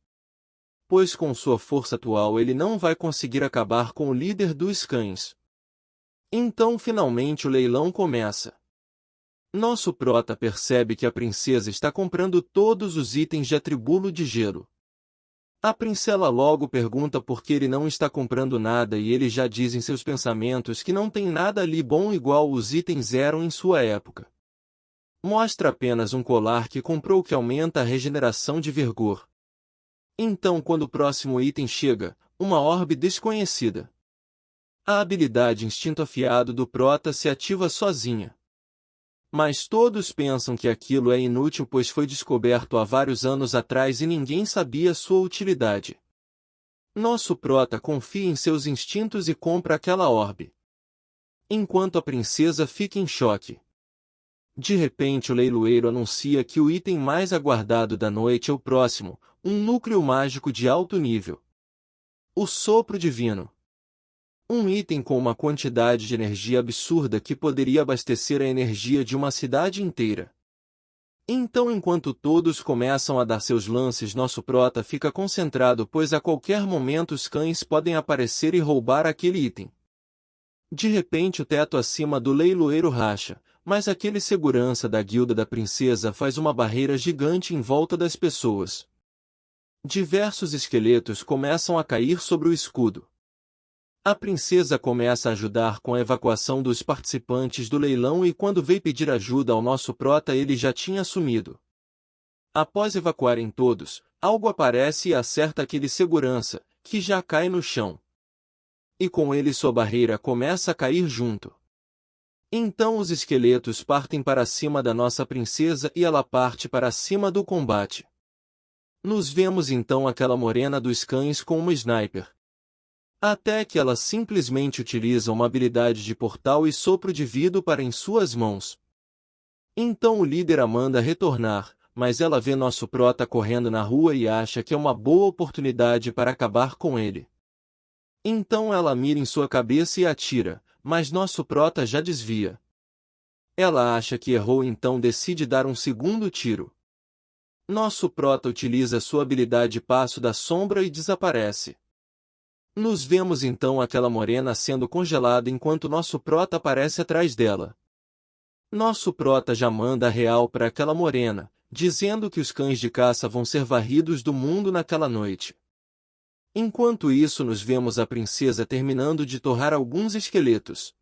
Speaker 1: Pois com sua força atual ele não vai conseguir acabar com o líder dos cães. Então finalmente o leilão começa. Nosso prota percebe que a princesa está comprando todos os itens de atributo de gelo. A princesa logo pergunta por que ele não está comprando nada e ele já diz em seus pensamentos que não tem nada ali bom igual os itens eram em sua época. Mostra apenas um colar que comprou que aumenta a regeneração de vigor. Então quando o próximo item chega, uma orbe desconhecida. A habilidade instinto afiado do prota se ativa sozinha. Mas todos pensam que aquilo é inútil pois foi descoberto há vários anos atrás e ninguém sabia sua utilidade. Nosso prota confia em seus instintos e compra aquela orbe. Enquanto a princesa fica em choque. De repente o leiloeiro anuncia que o item mais aguardado da noite é o próximo, um núcleo mágico de alto nível. O sopro divino. Um item com uma quantidade de energia absurda que poderia abastecer a energia de uma cidade inteira. Então enquanto todos começam a dar seus lances nosso prota fica concentrado pois a qualquer momento os cães podem aparecer e roubar aquele item. De repente o teto acima do leiloeiro racha, mas aquele segurança da guilda da princesa faz uma barreira gigante em volta das pessoas. Diversos esqueletos começam a cair sobre o escudo. A princesa começa a ajudar com a evacuação dos participantes do leilão e quando veio pedir ajuda ao nosso prota ele já tinha sumido. Após evacuarem todos, algo aparece e acerta aquele segurança, que já cai no chão. E com ele sua barreira começa a cair junto. Então os esqueletos partem para cima da nossa princesa e ela parte para cima do combate. Nos vemos então aquela morena dos cães com uma sniper. Até que ela simplesmente utiliza uma habilidade de portal e sopro de vidro para em suas mãos. Então o líder a manda retornar, mas ela vê nosso prota correndo na rua e acha que é uma boa oportunidade para acabar com ele. Então ela mira em sua cabeça e atira, mas nosso prota já desvia. Ela acha que errou, então decide dar um segundo tiro. Nosso prota utiliza sua habilidade Passo da Sombra e desaparece. Nos vemos então aquela morena sendo congelada enquanto nosso prota aparece atrás dela. Nosso prota já manda a real para aquela morena, dizendo que os cães de caça vão ser varridos do mundo naquela noite. Enquanto isso nos vemos a princesa terminando de torrar alguns esqueletos.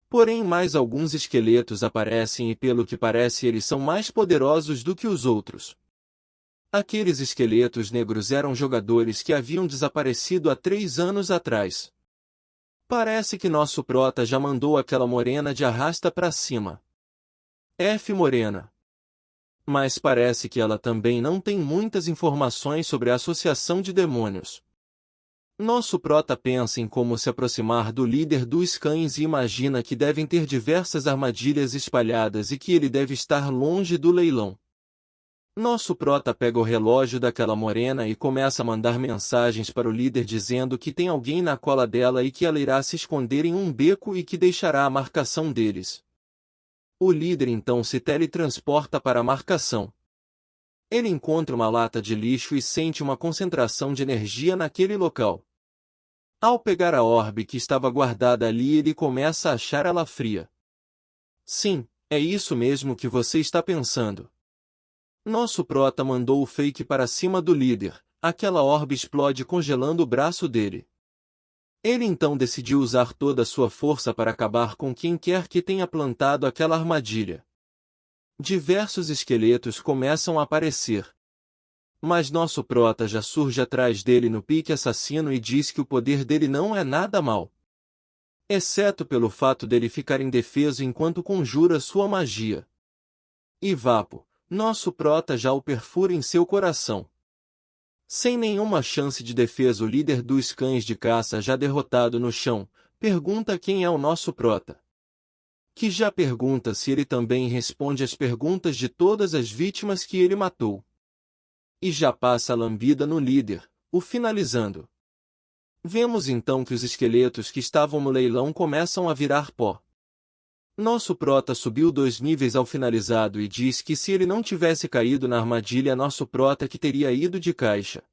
Speaker 1: Porém mais alguns esqueletos aparecem e pelo que parece eles são mais poderosos do que os outros. Aqueles esqueletos negros eram jogadores que haviam desaparecido há 3 anos atrás. Parece que nosso prota já mandou aquela morena de arrasta para cima. F morena. Mas parece que ela também não tem muitas informações sobre a associação de demônios. Nosso prota pensa em como se aproximar do líder dos cães e imagina que devem ter diversas armadilhas espalhadas e que ele deve estar longe do leilão. Nosso prota pega o relógio daquela morena e começa a mandar mensagens para o líder dizendo que tem alguém na cola dela e que ela irá se esconder em um beco e que deixará a marcação deles. O líder então se teletransporta para a marcação. Ele encontra uma lata de lixo e sente uma concentração de energia naquele local. Ao pegar a orbe que estava guardada ali, ele começa a achar ela fria. Sim, é isso mesmo que você está pensando. Nosso prota mandou o fake para cima do líder, aquela orbe explode congelando o braço dele. Ele então decidiu usar toda a sua força para acabar com quem quer que tenha plantado aquela armadilha. Diversos esqueletos começam a aparecer. Mas nosso prota já surge atrás dele no pique assassino e diz que o poder dele não é nada mal. Exceto pelo fato dele ficar indefeso enquanto conjura sua magia. E vapo, nosso prota já o perfura em seu coração. Sem nenhuma chance de defesa, o líder dos cães de caça já derrotado no chão, pergunta quem é o nosso prota. Que já pergunta se ele também responde às perguntas de todas as vítimas que ele matou. E já passa a lambida no líder, o finalizando. Vemos então que os esqueletos que estavam no leilão começam a virar pó. Nosso prota subiu 2 níveis ao finalizado e diz que se ele não tivesse caído na armadilha, nosso prota que teria ido de caixa.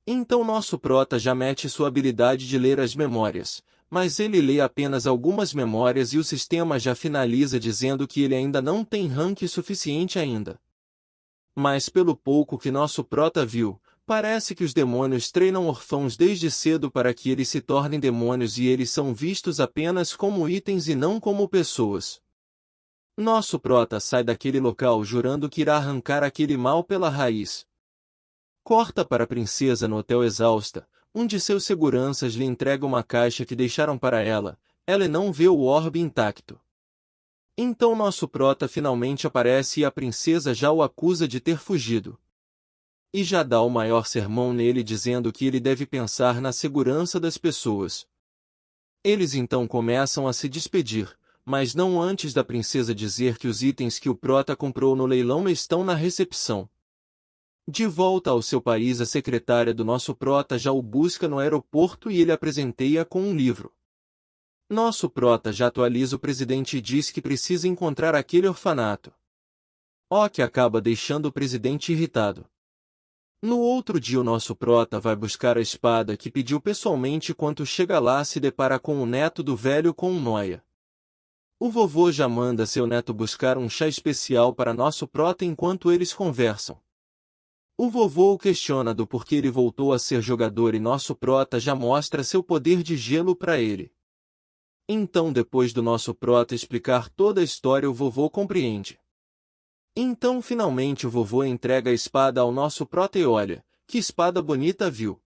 Speaker 1: Então nosso prota já mete sua habilidade de ler as memórias, mas ele lê apenas algumas memórias e o sistema já finaliza dizendo que ele ainda não tem rank suficiente ainda. Mas pelo pouco que nosso prota viu, parece que os demônios treinam órfãos desde cedo para que eles se tornem demônios e eles são vistos apenas como itens e não como pessoas. Nosso prota sai daquele local jurando que irá arrancar aquele mal pela raiz. Corta para a princesa no hotel exausta, um de seus seguranças lhe entrega uma caixa que deixaram para ela não vê o orbe intacto. Então nosso prota finalmente aparece e a princesa já o acusa de ter fugido. E já dá o maior sermão nele dizendo que ele deve pensar na segurança das pessoas. Eles então começam a se despedir, mas não antes da princesa dizer que os itens que o prota comprou no leilão estão na recepção. De volta ao seu país, a secretária do nosso prota já o busca no aeroporto e ele apresenteia com um livro. Nosso prota já atualiza o presidente e diz que precisa encontrar aquele orfanato. O que acaba deixando o presidente irritado. No outro dia o nosso prota vai buscar a espada que pediu pessoalmente e quando chega lá se depara com o neto do velho com um nóia. O vovô já manda seu neto buscar um chá especial para nosso prota enquanto eles conversam. O vovô o questiona do porquê ele voltou a ser jogador e nosso prota já mostra seu poder de gelo para ele. Então depois do nosso prota explicar toda a história o vovô compreende. Então finalmente o vovô entrega a espada ao nosso prota e olha, que espada bonita viu.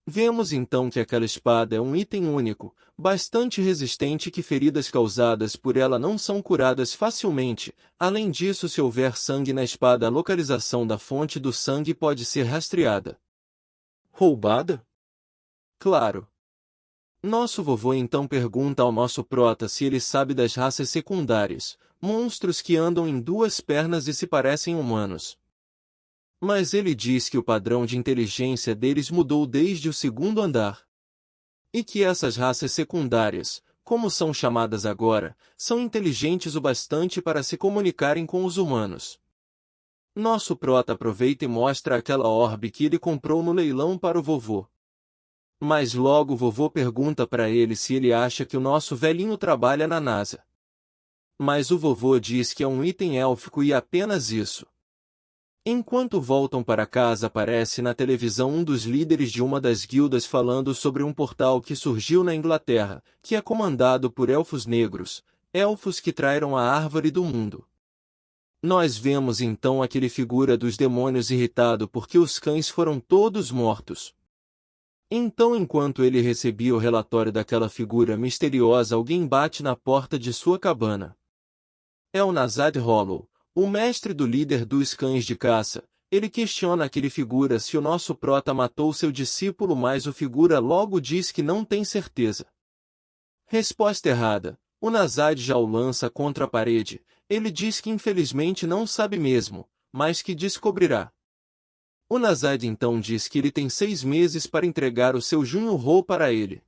Speaker 1: Vemos então que aquela espada é um item único, bastante resistente e que feridas causadas por ela não são curadas facilmente. Além disso, se houver sangue na espada, a localização da fonte do sangue pode ser rastreada. Roubada? Claro. Nosso vovô então pergunta ao nosso prota se ele sabe das raças secundárias, monstros que andam em duas pernas e se parecem humanos. Mas ele diz que o padrão de inteligência deles mudou desde o segundo andar. E que essas raças secundárias, como são chamadas agora, são inteligentes o bastante para se comunicarem com os humanos. Nosso prota aproveita e mostra aquela orbe que ele comprou no leilão para o vovô. Mas logo o vovô pergunta para ele se ele acha que o nosso velhinho trabalha na NASA. Mas o vovô diz que é um item élfico e apenas isso. Enquanto voltam para casa, aparece na televisão um dos líderes de uma das guildas falando sobre um portal que surgiu na Inglaterra, que é comandado por elfos negros, elfos que traíram a árvore do mundo. Nós vemos então aquele figura dos demônios irritado porque os cães foram todos mortos. Então, enquanto ele recebia o relatório daquela figura misteriosa, alguém bate na porta de sua cabana. É o Nazad Hollow, o mestre do líder dos cães de caça. Ele questiona aquele figura se o nosso prota matou seu discípulo, mas o figura logo diz que não tem certeza. Resposta errada. O Nazad já o lança contra a parede. Ele diz que infelizmente não sabe mesmo, mas que descobrirá. O Nazad então diz que ele tem 6 meses para entregar o seu Junho-Ho para ele.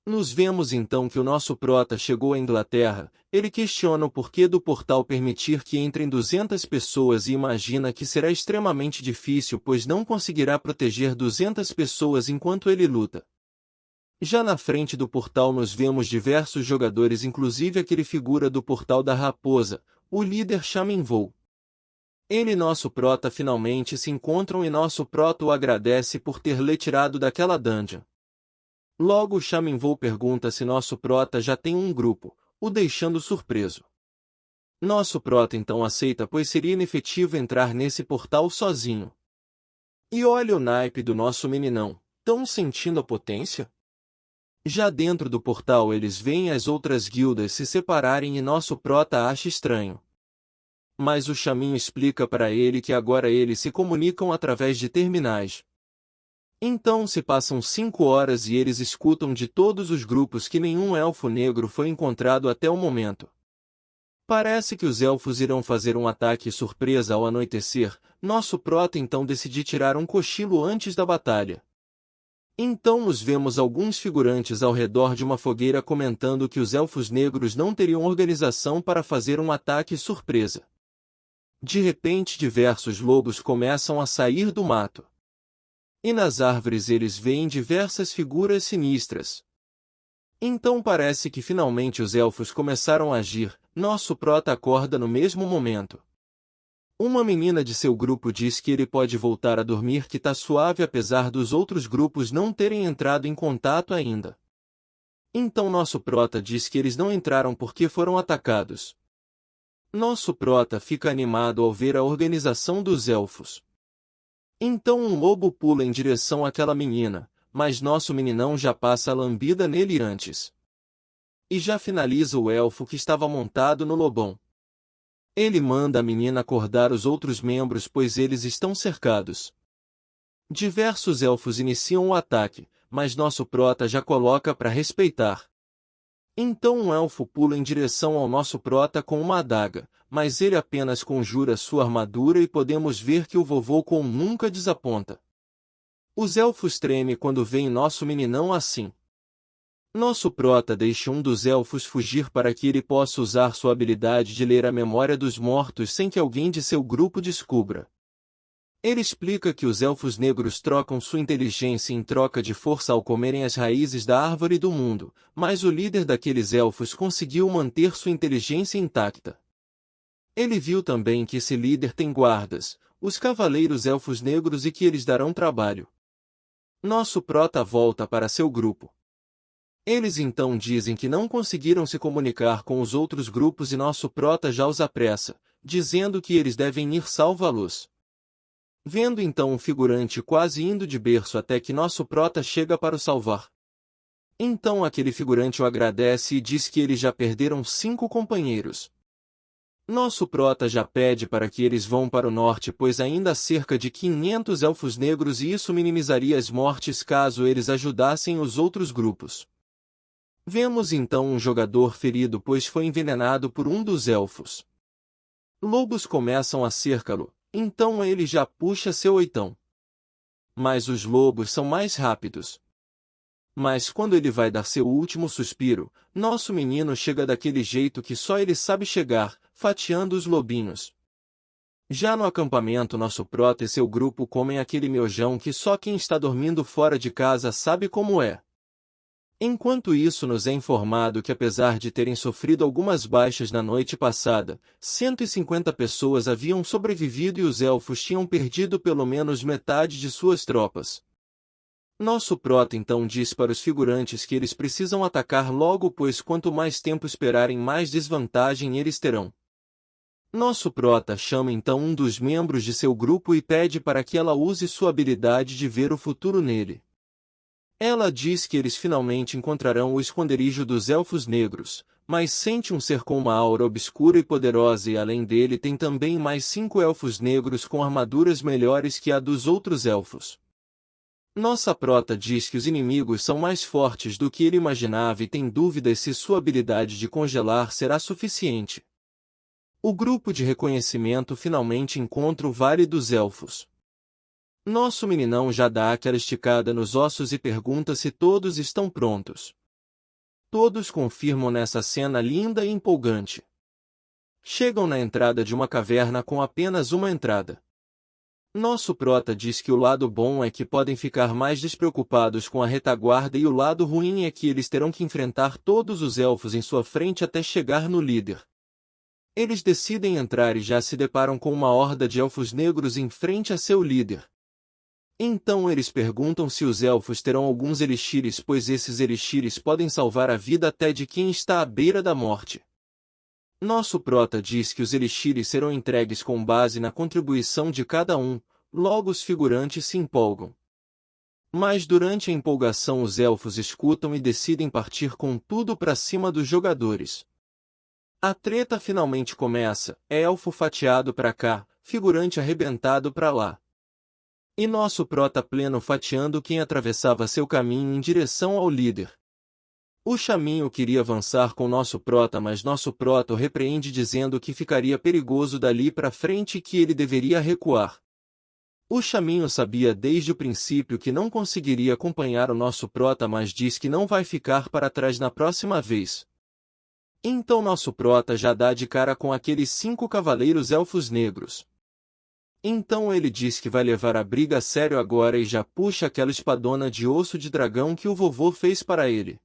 Speaker 1: Nos vemos então que o nosso prota chegou à Inglaterra. Ele questiona o porquê do portal permitir que entrem 200 pessoas e imagina que será extremamente difícil, pois não conseguirá proteger 200 pessoas enquanto ele luta. Já na frente do portal nos vemos diversos jogadores, inclusive aquele figura do portal da raposa, o líder Chaminvou. Ele e nosso prota finalmente se encontram e nosso prota o agradece por ter lhe tirado daquela dungeon. Logo Chaminvou pergunta se nosso prota já tem um grupo, o deixando surpreso. Nosso prota então aceita, pois seria inefetivo entrar nesse portal sozinho. E olha o naipe do nosso meninão, tão sentindo a potência? Já dentro do portal eles veem as outras guildas se separarem e nosso prota acha estranho. Mas o Chaminho explica para ele que agora eles se comunicam através de terminais. Então se passam 5 horas e eles escutam de todos os grupos que nenhum elfo negro foi encontrado até o momento. Parece que os elfos irão fazer um ataque surpresa ao anoitecer. Nosso prota então decide tirar um cochilo antes da batalha. Então nos vemos alguns figurantes ao redor de uma fogueira comentando que os elfos negros não teriam organização para fazer um ataque surpresa. De repente diversos lobos começam a sair do mato. E nas árvores eles veem diversas figuras sinistras. Então parece que finalmente os elfos começaram a agir. Nosso prota acorda no mesmo momento. Uma menina de seu grupo diz que ele pode voltar a dormir, que tá suave apesar dos outros grupos não terem entrado em contato ainda. Então nosso prota diz que eles não entraram porque foram atacados. Nosso prota fica animado ao ver a organização dos elfos. Então um lobo pula em direção àquela menina, mas nosso meninão já passa a lambida nele antes. E já finaliza o elfo que estava montado no lobão. Ele manda a menina acordar os outros membros, pois eles estão cercados. Diversos elfos iniciam o ataque, mas nosso prota já coloca para respeitar. Então um elfo pula em direção ao nosso prota com uma adaga, mas ele apenas conjura sua armadura e podemos ver que o vovô com nunca desaponta. Os elfos tremem quando veem nosso meninão assim. Nosso prota deixa um dos elfos fugir para que ele possa usar sua habilidade de ler a memória dos mortos sem que alguém de seu grupo descubra. Ele explica que os elfos negros trocam sua inteligência em troca de força ao comerem as raízes da árvore do mundo, mas o líder daqueles elfos conseguiu manter sua inteligência intacta. Ele viu também que esse líder tem guardas, os cavaleiros elfos negros, e que eles darão trabalho. Nosso prota volta para seu grupo. Eles então dizem que não conseguiram se comunicar com os outros grupos e nosso prota já os apressa, dizendo que eles devem ir salvá-los. Vendo então o figurante quase indo de berço até que nosso prota chega para o salvar. Então aquele figurante o agradece e diz que eles já perderam 5 companheiros. Nosso prota já pede para que eles vão para o norte, pois ainda há cerca de 500 elfos negros e isso minimizaria as mortes caso eles ajudassem os outros grupos. Vemos então um jogador ferido pois foi envenenado por um dos elfos. Lobos começam a cercá-lo, então ele já puxa seu oitão. Mas os lobos são mais rápidos. Mas quando ele vai dar seu último suspiro, nosso menino chega daquele jeito que só ele sabe chegar, fatiando os lobinhos. Já no acampamento nosso prota e seu grupo comem aquele miojão que só quem está dormindo fora de casa sabe como é. Enquanto isso nos é informado que apesar de terem sofrido algumas baixas na noite passada, 150 pessoas haviam sobrevivido e os elfos tinham perdido pelo menos metade de suas tropas. Nosso prota então diz para os figurantes que eles precisam atacar logo pois quanto mais tempo esperarem mais desvantagem eles terão. Nosso prota chama então um dos membros de seu grupo e pede para que ela use sua habilidade de ver o futuro nele. Ela diz que eles finalmente encontrarão o esconderijo dos elfos negros, mas sente um ser com uma aura obscura e poderosa e além dele tem também mais 5 elfos negros com armaduras melhores que a dos outros elfos. Nossa prota diz que os inimigos são mais fortes do que ele imaginava e tem dúvidas se sua habilidade de congelar será suficiente. O grupo de reconhecimento finalmente encontra o Vale dos Elfos. Nosso meninão já dá aquela esticada nos ossos e pergunta se todos estão prontos. Todos confirmam nessa cena linda e empolgante. Chegam na entrada de uma caverna com apenas uma entrada. Nosso prota diz que o lado bom é que podem ficar mais despreocupados com a retaguarda e o lado ruim é que eles terão que enfrentar todos os elfos em sua frente até chegar no líder. Eles decidem entrar e já se deparam com uma horda de elfos negros em frente a seu líder. Então eles perguntam se os elfos terão alguns elixires, pois esses elixires podem salvar a vida até de quem está à beira da morte. Nosso prota diz que os elixires serão entregues com base na contribuição de cada um, logo os figurantes se empolgam. Mas durante a empolgação os elfos escutam e decidem partir com tudo para cima dos jogadores. A treta finalmente começa, elfo fatiado para cá, figurante arrebentado para lá. E nosso prota pleno fatiando quem atravessava seu caminho em direção ao líder. O chaminho queria avançar com nosso prota, mas nosso prota o repreende dizendo que ficaria perigoso dali para frente e que ele deveria recuar. O chaminho sabia desde o princípio que não conseguiria acompanhar o nosso prota, mas diz que não vai ficar para trás na próxima vez. Então nosso prota já dá de cara com aqueles 5 cavaleiros elfos negros. Então ele diz que vai levar a briga a sério agora e já puxa aquela espadona de osso de dragão que o vovô fez para ele.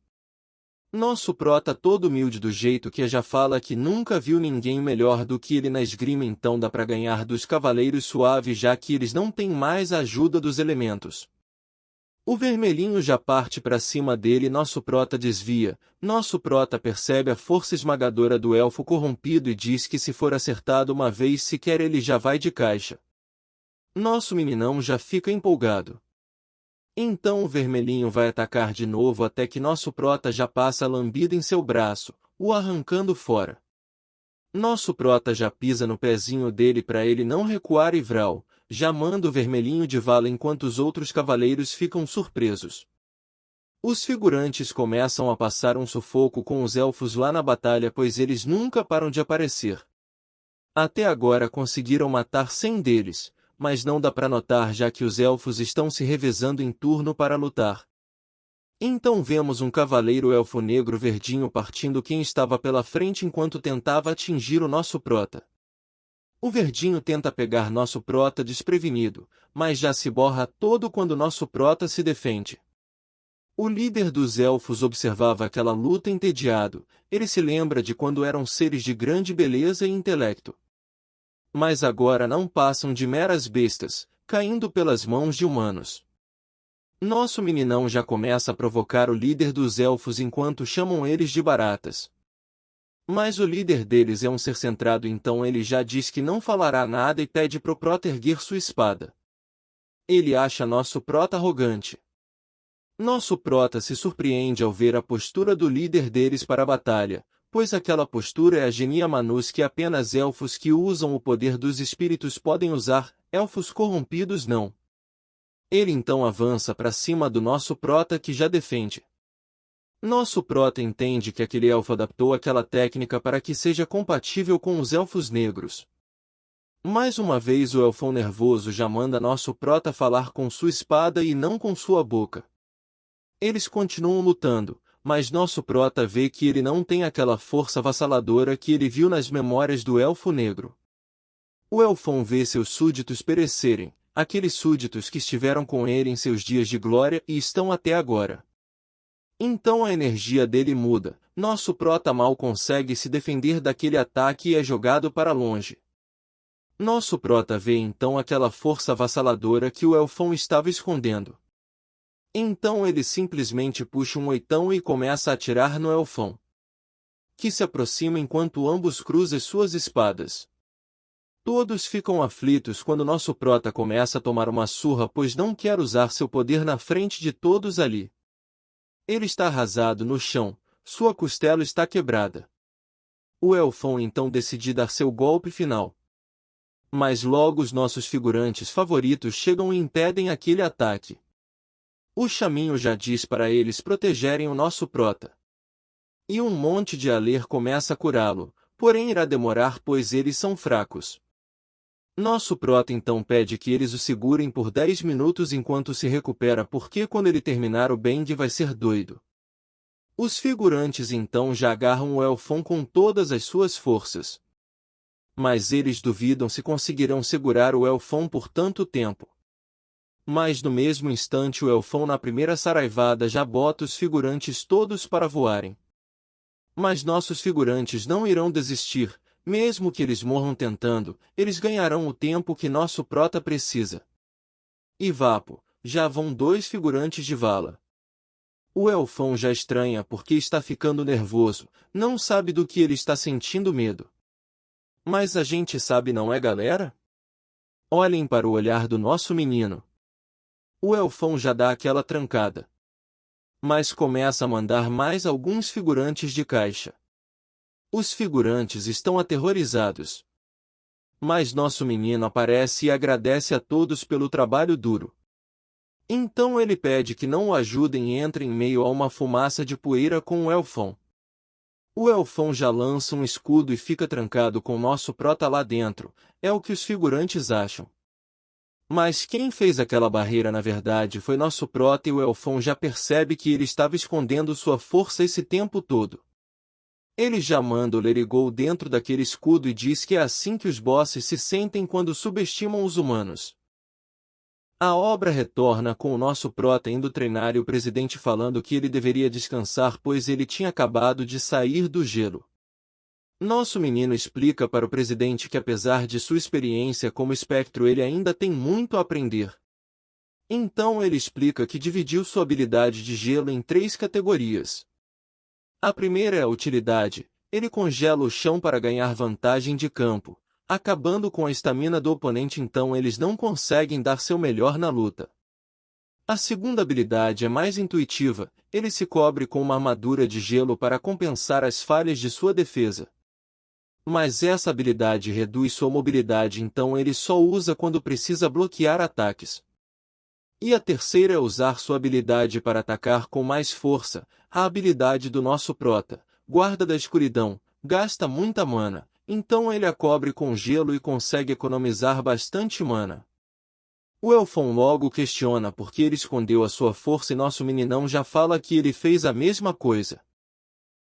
Speaker 1: Nosso prota todo humilde do jeito que já fala que nunca viu ninguém melhor do que ele na esgrima, então dá para ganhar dos cavaleiros suave já que eles não têm mais a ajuda dos elementos. O vermelhinho já parte para cima dele e nosso prota desvia. Nosso prota percebe a força esmagadora do elfo corrompido e diz que se for acertado uma vez sequer ele já vai de caixa. Nosso meninão já fica empolgado. Então o vermelhinho vai atacar de novo até que nosso prota já passa a lambida em seu braço, o arrancando fora. Nosso prota já pisa no pezinho dele para ele não recuar e vral, já manda o vermelhinho de vala enquanto os outros cavaleiros ficam surpresos. Os figurantes começam a passar um sufoco com os elfos lá na batalha, pois eles nunca param de aparecer. Até agora conseguiram matar 100 deles, mas não dá para notar já que os elfos estão se revezando em turno para lutar. Então vemos um cavaleiro elfo negro verdinho partindo quem estava pela frente enquanto tentava atingir o nosso prota. O verdinho tenta pegar nosso prota desprevenido, mas já se borra todo quando nosso prota se defende. O líder dos elfos observava aquela luta entediado, ele se lembra de quando eram seres de grande beleza e intelecto. Mas agora não passam de meras bestas, caindo pelas mãos de humanos. Nosso meninão já começa a provocar o líder dos elfos enquanto chamam eles de baratas. Mas o líder deles é um ser centrado, então ele já diz que não falará nada e pede pro prota erguer sua espada. Ele acha nosso prota arrogante. Nosso prota se surpreende ao ver a postura do líder deles para a batalha, pois aquela postura é a Genia Manus que apenas elfos que usam o poder dos espíritos podem usar, elfos corrompidos não. Ele então avança para cima do nosso prota que já defende. Nosso prota entende que aquele elfo adaptou aquela técnica para que seja compatível com os elfos negros. Mais uma vez o elfão nervoso já manda nosso prota falar com sua espada e não com sua boca. Eles continuam lutando, mas nosso prota vê que ele não tem aquela força avassaladora que ele viu nas memórias do elfo negro. O elfão vê seus súditos perecerem, aqueles súditos que estiveram com ele em seus dias de glória e estão até agora. Então a energia dele muda, nosso prota mal consegue se defender daquele ataque e é jogado para longe. Nosso prota vê então aquela força avassaladora que o elfão estava escondendo. Então ele simplesmente puxa um oitão e começa a atirar no elfão, que se aproxima enquanto ambos cruzam suas espadas. Todos ficam aflitos quando nosso prota começa a tomar uma surra pois não quer usar seu poder na frente de todos ali. Ele está arrasado no chão, sua costela está quebrada. O elfão então decide dar seu golpe final. Mas logo os nossos figurantes favoritos chegam e impedem aquele ataque. O chaminho já diz para eles protegerem o nosso prota. E um monte de aler começa a curá-lo, porém irá demorar pois eles são fracos. Nosso prota então pede que eles o segurem por 10 minutos enquanto se recupera porque quando ele terminar o Bang vai ser doido. Os figurantes então já agarram o elfão com todas as suas forças. Mas eles duvidam se conseguirão segurar o elfão por tanto tempo. Mas no mesmo instante o elfão na primeira saraivada já bota os figurantes todos para voarem. Mas nossos figurantes não irão desistir, mesmo que eles morram tentando, eles ganharão o tempo que nosso prota precisa. E vapo, já vão 2 figurantes de vala. O elfão já estranha porque está ficando nervoso, não sabe do que ele está sentindo medo. Mas a gente sabe não é galera? Olhem para o olhar do nosso menino. O elfão já dá aquela trancada. Mas começa a mandar mais alguns figurantes de caixa. Os figurantes estão aterrorizados. Mas nosso menino aparece e agradece a todos pelo trabalho duro. Então ele pede que não o ajudem e entre em meio a uma fumaça de poeira com o elfão. O elfão já lança um escudo e fica trancado com nosso prota lá dentro, é o que os figurantes acham. Mas quem fez aquela barreira na verdade foi nosso prota e o elfão já percebe que ele estava escondendo sua força esse tempo todo. Ele já manda o Let It Go dentro daquele escudo e diz que é assim que os bosses se sentem quando subestimam os humanos. A obra retorna com o nosso prota indo treinar e o presidente falando que ele deveria descansar pois ele tinha acabado de sair do gelo. Nosso menino explica para o presidente que apesar de sua experiência como espectro ele ainda tem muito a aprender. Então ele explica que dividiu sua habilidade de gelo em 3 categorias. A primeira é a utilidade, ele congela o chão para ganhar vantagem de campo, acabando com a estamina do oponente então eles não conseguem dar seu melhor na luta. A segunda habilidade é mais intuitiva, ele se cobre com uma armadura de gelo para compensar as falhas de sua defesa. Mas essa habilidade reduz sua mobilidade então ele só usa quando precisa bloquear ataques. E a terceira é usar sua habilidade para atacar com mais força, a habilidade do nosso prota, Guarda da Escuridão, gasta muita mana, então ele a cobre com gelo e consegue economizar bastante mana. O elfão logo questiona por que ele escondeu a sua força e nosso meninão já fala que ele fez a mesma coisa.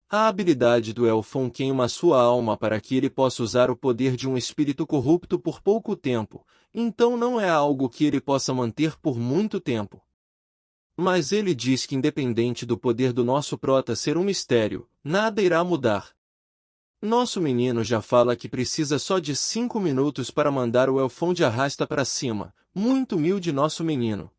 Speaker 1: A habilidade do elfão queima sua alma para que ele possa usar o poder de um espírito corrupto por pouco tempo, então não é algo que ele possa manter por muito tempo. Mas ele diz que independente do poder do nosso prota ser um mistério, nada irá mudar. Nosso menino já fala que precisa só de 5 minutos para mandar o elfão de arrasta para cima, muito humilde nosso menino.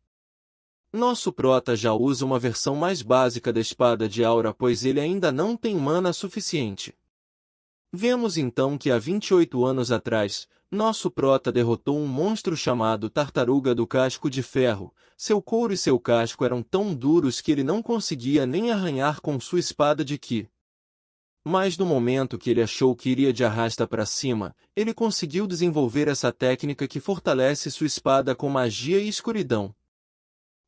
Speaker 1: Nosso prota já usa uma versão mais básica da espada de aura pois ele ainda não tem mana suficiente. Vemos então que há 28 anos atrás, Nosso prota derrotou um monstro chamado Tartaruga do Casco de Ferro. Seu couro e seu casco eram tão duros que ele não conseguia nem arranhar com sua espada de ki. Mas no momento que ele achou que iria de arrasta para cima, ele conseguiu desenvolver essa técnica que fortalece sua espada com magia e escuridão.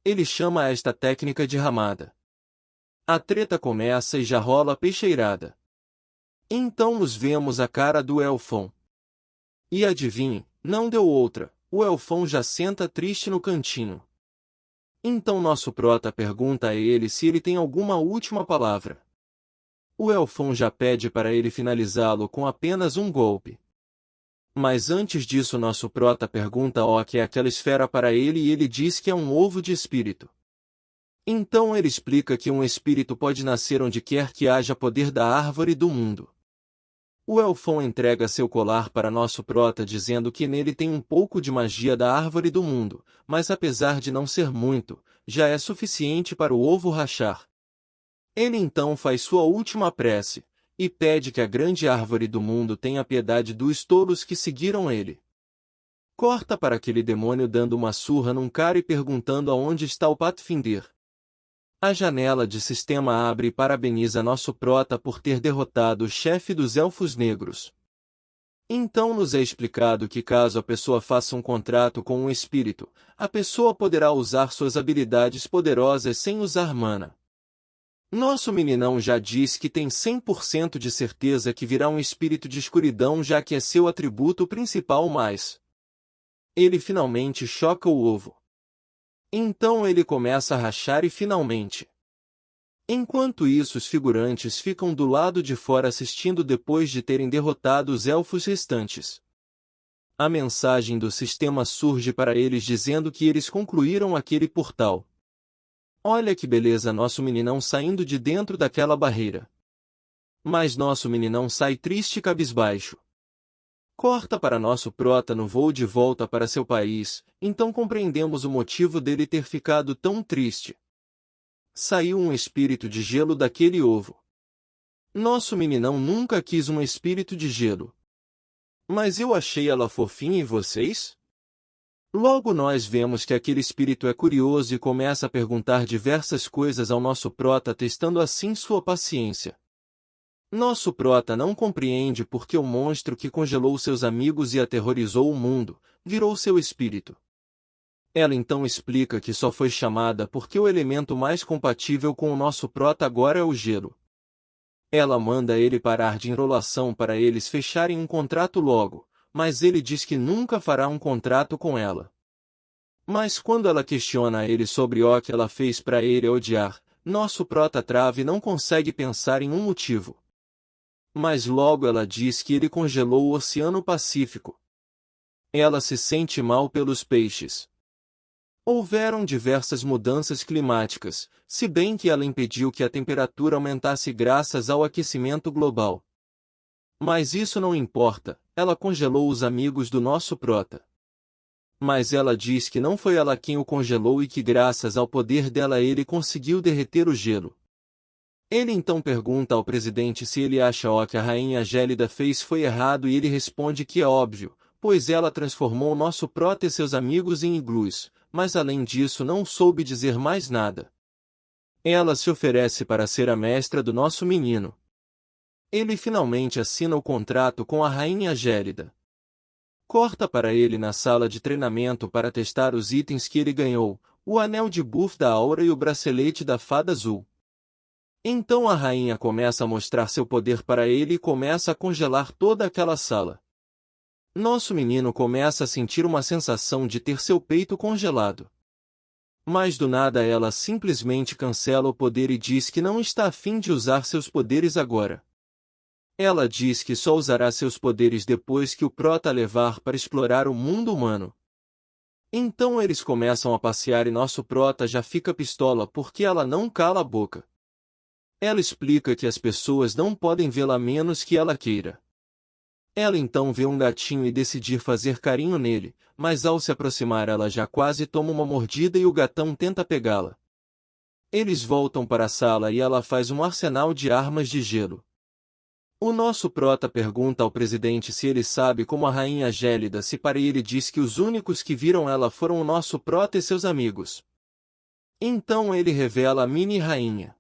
Speaker 1: Ele chama esta técnica de ramada. A treta começa e já rola a peixeirada. Então nos vemos a cara do Elfão. E adivinhe, não deu outra, o Elfão já senta triste no cantinho. Então nosso prota pergunta a ele se ele tem alguma última palavra. O Elfão já pede para ele finalizá-lo com apenas um golpe. Mas antes disso nosso prota pergunta o que é aquela esfera para ele e ele diz que é um ovo de espírito. Então ele explica que um espírito pode nascer onde quer que haja poder da árvore do mundo. O Elfão entrega seu colar para nosso prota dizendo que nele tem um pouco de magia da árvore do mundo, mas apesar de não ser muito, já é suficiente para o ovo rachar. Ele então faz sua última prece, e pede que a grande árvore do mundo tenha piedade dos tolos que seguiram ele. Corta para aquele demônio dando uma surra num cara e perguntando aonde está o Pathfinder. A janela de sistema abre e parabeniza nosso prota por ter derrotado o chefe dos Elfos Negros. Então nos é explicado que caso a pessoa faça um contrato com um espírito, a pessoa poderá usar suas habilidades poderosas sem usar mana. Nosso meninão já diz que tem 100% de certeza que virá um espírito de escuridão já que é seu atributo principal mas... Ele finalmente choca o ovo. Então ele começa a rachar e finalmente. Enquanto isso os figurantes ficam do lado de fora assistindo depois de terem derrotado os elfos restantes. A mensagem do sistema surge para eles dizendo que eles concluíram aquele portal. Olha que beleza nosso meninão saindo de dentro daquela barreira. Mas nosso meninão sai triste e cabisbaixo. Corta para nosso prota no voo de volta para seu país, então compreendemos o motivo dele ter ficado tão triste. Saiu um espírito de gelo daquele ovo. Nosso meninão nunca quis um espírito de gelo. Mas eu achei ela fofinha e vocês? Logo nós vemos que aquele espírito é curioso e começa a perguntar diversas coisas ao nosso prota testando assim sua paciência. Nosso prota não compreende porque o monstro que congelou seus amigos e aterrorizou o mundo, virou seu espírito. Ela então explica que só foi chamada porque o elemento mais compatível com o nosso prota agora é o gelo. Ela manda ele parar de enrolação para eles fecharem um contrato logo, mas ele diz que nunca fará um contrato com ela. Mas quando ela questiona ele sobre o que ela fez para ele odiar, nosso prota trava e não consegue pensar em um motivo. Mas logo ela diz que ele congelou o Oceano Pacífico. Ela se sente mal pelos peixes. Houveram diversas mudanças climáticas, se bem que ela impediu que a temperatura aumentasse graças ao aquecimento global. Mas isso não importa, ela congelou os amigos do nosso prota. Mas ela diz que não foi ela quem o congelou e que graças ao poder dela ele conseguiu derreter o gelo. Ele então pergunta ao presidente se ele acha o que a rainha gélida fez foi errado e ele responde que é óbvio, pois ela transformou nosso prota e seus amigos em iglus, mas além disso não soube dizer mais nada. Ela se oferece para ser a mestra do nosso menino. Ele finalmente assina o contrato com a rainha gélida. Corta para ele na sala de treinamento para testar os itens que ele ganhou, o anel de buff da aura e o bracelete da fada azul. Então a rainha começa a mostrar seu poder para ele e começa a congelar toda aquela sala. Nosso menino começa a sentir uma sensação de ter seu peito congelado. Mas do nada ela simplesmente cancela o poder e diz que não está a fim de usar seus poderes agora. Ela diz que só usará seus poderes depois que o prota a levar para explorar o mundo humano. Então eles começam a passear e nosso prota já fica pistola porque ela não cala a boca. Ela explica que as pessoas não podem vê-la a menos que ela queira. Ela então vê um gatinho e decide fazer carinho nele, mas ao se aproximar ela já quase toma uma mordida e o gatão tenta pegá-la. Eles voltam para a sala e ela faz um arsenal de armas de gelo. O nosso prota pergunta ao presidente se ele sabe como a rainha Gélida se para e ele diz que os únicos que viram ela foram o nosso prota e seus amigos. Então ele revela a mini-rainha.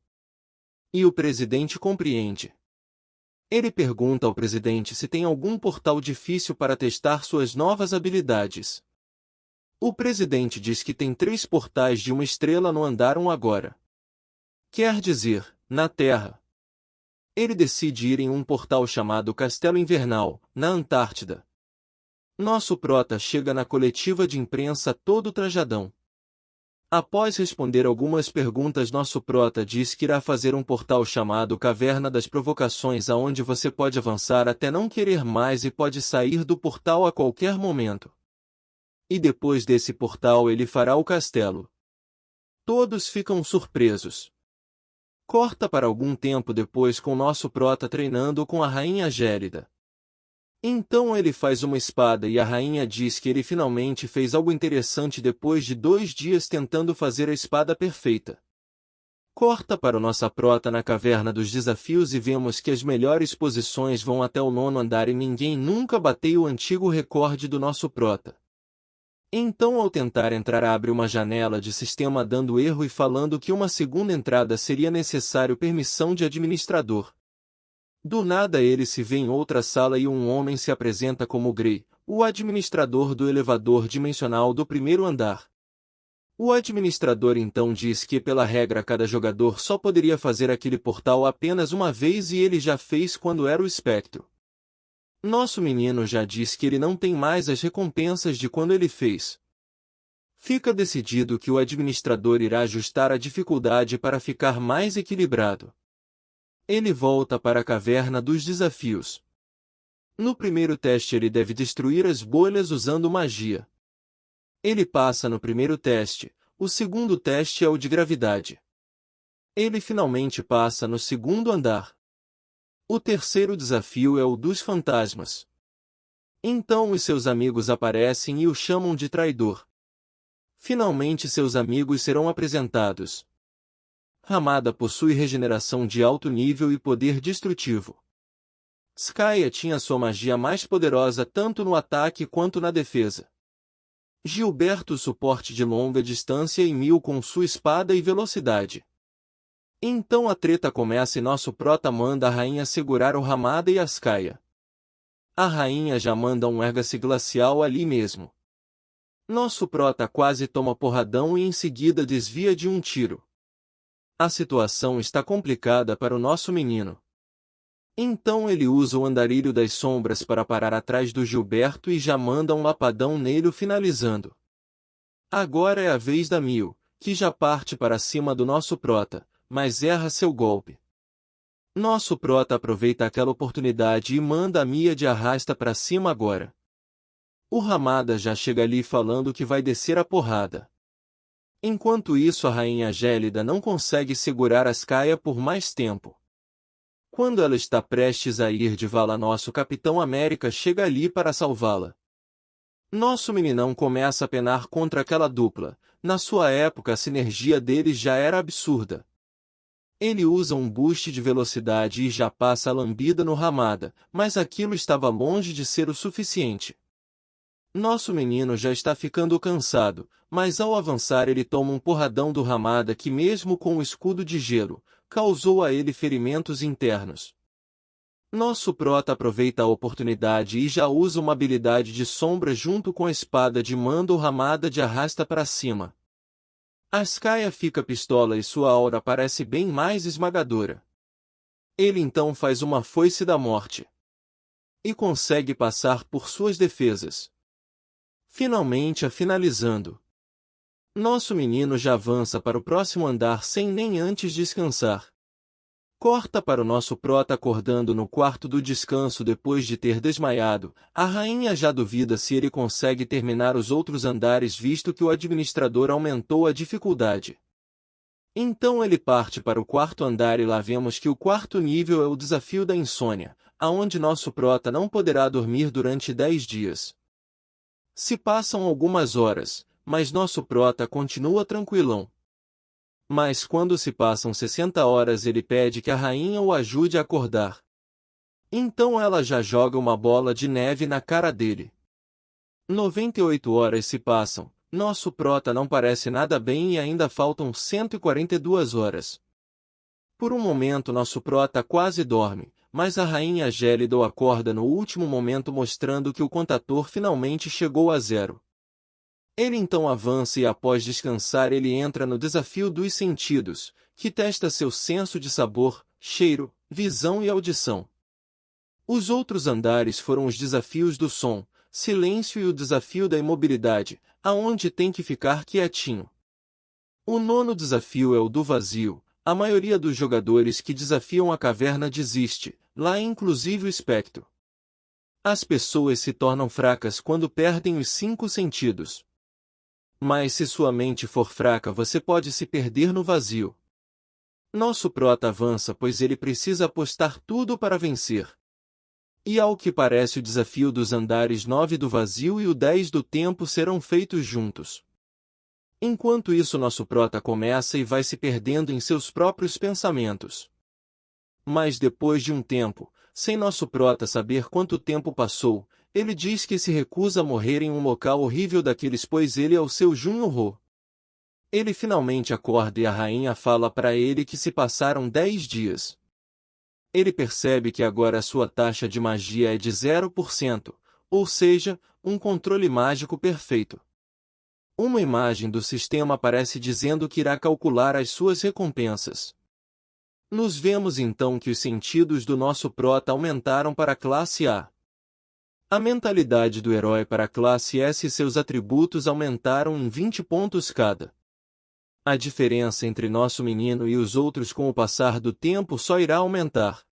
Speaker 1: E o presidente compreende. Ele pergunta ao presidente se tem algum portal difícil para testar suas novas habilidades. O presidente diz que tem 3 portais de uma estrela no andar 1 agora. Quer dizer, na Terra. Ele decide ir em um portal chamado Castelo Invernal, na Antártida. Nosso prota chega na coletiva de imprensa todo trajadão. Após responder algumas perguntas, nosso prota diz que irá fazer um portal chamado Caverna das Provocações, aonde você pode avançar até não querer mais e pode sair do portal a qualquer momento. E depois desse portal ele fará o castelo. Todos ficam surpresos. Corta para algum tempo depois com nosso prota treinando com a rainha Gélida. Então ele faz uma espada e a rainha diz que ele finalmente fez algo interessante depois de 2 dias tentando fazer a espada perfeita. Corta para o nossa prota na caverna dos desafios e vemos que as melhores posições vão até o 9º andar e ninguém nunca bateu o antigo recorde do nosso prota. Então ao tentar entrar abre uma janela de sistema dando erro e falando que uma segunda entrada seria necessário permissão de administrador. Do nada ele se vê em outra sala e um homem se apresenta como Gray, o administrador do elevador dimensional do 1º andar. O administrador então diz que pela regra cada jogador só poderia fazer aquele portal apenas uma vez e ele já fez quando era o espectro. Nosso menino já diz que ele não tem mais as recompensas de quando ele fez. Fica decidido que o administrador irá ajustar a dificuldade para ficar mais equilibrado. Ele volta para a caverna dos desafios. No primeiro teste ele deve destruir as bolhas usando magia. Ele passa no primeiro teste, o segundo teste é o de gravidade. Ele finalmente passa no 2º andar. O terceiro desafio é o dos fantasmas. Então os seus amigos aparecem e o chamam de traidor. Finalmente seus amigos serão apresentados. Ramada possui regeneração de alto nível e poder destrutivo. Skaya tinha sua magia mais poderosa tanto no ataque quanto na defesa. Gilberto suporte de longa distância e Mil com sua espada e velocidade. Então a treta começa e nosso prota manda a rainha segurar o Ramada e a Skaya. A rainha já manda um erga-se glacial ali mesmo. Nosso prota quase toma porradão e em seguida desvia de um tiro. A situação está complicada para o nosso menino. Então ele usa o andarilho das sombras para parar atrás do Gilberto e já manda um lapadão nele finalizando. Agora é a vez da Mil, que já parte para cima do nosso prota, mas erra seu golpe. Nosso prota aproveita aquela oportunidade e manda a Mia de arrasta para cima agora. O Ramada já chega ali falando que vai descer a porrada. Enquanto isso a rainha Gélida não consegue segurar a Skaya por mais tempo. Quando ela está prestes a ir de vala nosso Capitão América chega ali para salvá-la. Nosso meninão começa a penar contra aquela dupla, na sua época a sinergia deles já era absurda. Ele usa um boost de velocidade e já passa a lambida no Ramada, mas aquilo estava longe de ser o suficiente. Nosso menino já está ficando cansado, mas ao avançar ele toma um porradão do Ramada que mesmo com o escudo de gelo, causou a ele ferimentos internos. Nosso prota aproveita a oportunidade e já usa uma habilidade de sombra junto com a espada de manda o Ramada de arrasta para cima. A Skaya fica pistola e sua aura parece bem mais esmagadora. Ele então faz uma foice da morte. E consegue passar por suas defesas. Finalmente a finalizando. Nosso menino já avança para o próximo andar sem nem antes descansar. Corta para o nosso prota acordando no quarto do descanso depois de ter desmaiado. A rainha já duvida se ele consegue terminar os outros andares visto que o administrador aumentou a dificuldade. Então ele parte para o 4º andar e lá vemos que o 4º nível é o desafio da insônia, aonde nosso prota não poderá dormir durante 10 dias. Se passam algumas horas, mas nosso prota continua tranquilão. Mas quando se passam 60 horas ele pede que a rainha o ajude a acordar. Então ela já joga uma bola de neve na cara dele. 98 horas se passam, nosso prota não parece nada bem e ainda faltam 142 horas. Por um momento nosso prota quase dorme, mas a rainha gélida o acorda no último momento mostrando que o contador finalmente chegou a zero. Ele então avança e após descansar ele entra no desafio dos sentidos, que testa seu senso de sabor, cheiro, visão e audição. Os outros andares foram os desafios do som, silêncio e o desafio da imobilidade, aonde tem que ficar quietinho. O nono desafio é o do vazio. A maioria dos jogadores que desafiam a caverna desiste, lá inclusive o espectro. As pessoas se tornam fracas quando perdem os 5 sentidos. Mas se sua mente for fraca você pode se perder no vazio. Nosso prota avança pois ele precisa apostar tudo para vencer. E ao que parece o desafio dos andares 9 do vazio e o 10 do tempo serão feitos juntos. Enquanto isso nosso prota começa e vai se perdendo em seus próprios pensamentos. Mas depois de um tempo, sem nosso prota saber quanto tempo passou, ele diz que se recusa a morrer em um local horrível daqueles pois ele é o seu Jun-Ho. Ele finalmente acorda e a rainha fala para ele que se passaram 10 dias. Ele percebe que agora a sua taxa de magia é de 0%, ou seja, um controle mágico perfeito. Uma imagem do sistema aparece dizendo que irá calcular as suas recompensas. Nos vemos então que os sentidos do nosso prota aumentaram para a classe A. A mentalidade do herói para a classe S e seus atributos aumentaram em 20 pontos cada. A diferença entre nosso menino e os outros com o passar do tempo só irá aumentar.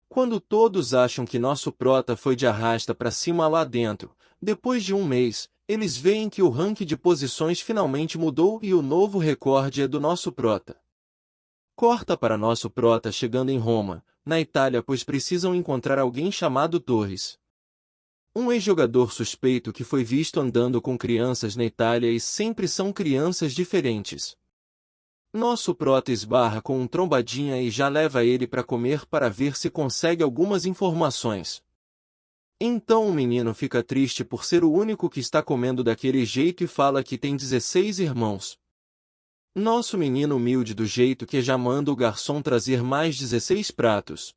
Speaker 1: Quando todos acham que nosso prota foi de arrasta para cima lá dentro, depois de um mês, eles veem que o ranking de posições finalmente mudou e o novo recorde é do nosso prota. Corta para nosso prota chegando em Roma, na Itália pois precisam encontrar alguém chamado Torres. Um ex-jogador suspeito que foi visto andando com crianças na Itália e sempre são crianças diferentes. Nosso prota esbarra com um trombadinha e já leva ele para comer para ver se consegue algumas informações. Então o menino fica triste por ser o único que está comendo daquele jeito e fala que tem 16 irmãos. Nosso menino humilde do jeito que já manda o garçom trazer mais 16 pratos.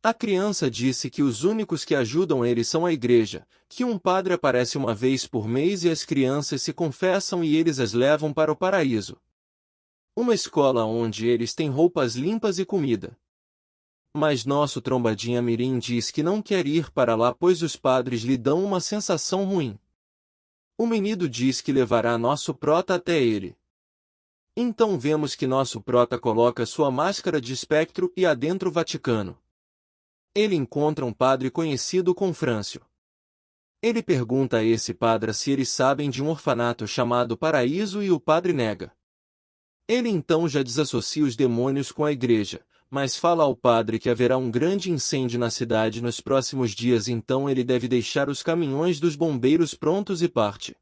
Speaker 1: A criança disse que os únicos que ajudam ele são a igreja, que um padre aparece uma vez por mês e as crianças se confessam e eles as levam para o paraíso. Uma escola onde eles têm roupas limpas e comida. Mas nosso trombadinha mirim diz que não quer ir para lá pois os padres lhe dão uma sensação ruim. O menino diz que levará nosso prota até ele. Então vemos que nosso prota coloca sua máscara de espectro e adentra o Vaticano. Ele encontra um padre conhecido com Frâncio. Ele pergunta a esse padre se eles sabem de um orfanato chamado Paraíso e o padre nega. Ele então já desassocia os demônios com a igreja, mas fala ao padre que haverá um grande incêndio na cidade nos próximos dias então ele deve deixar os caminhões dos bombeiros prontos e parte.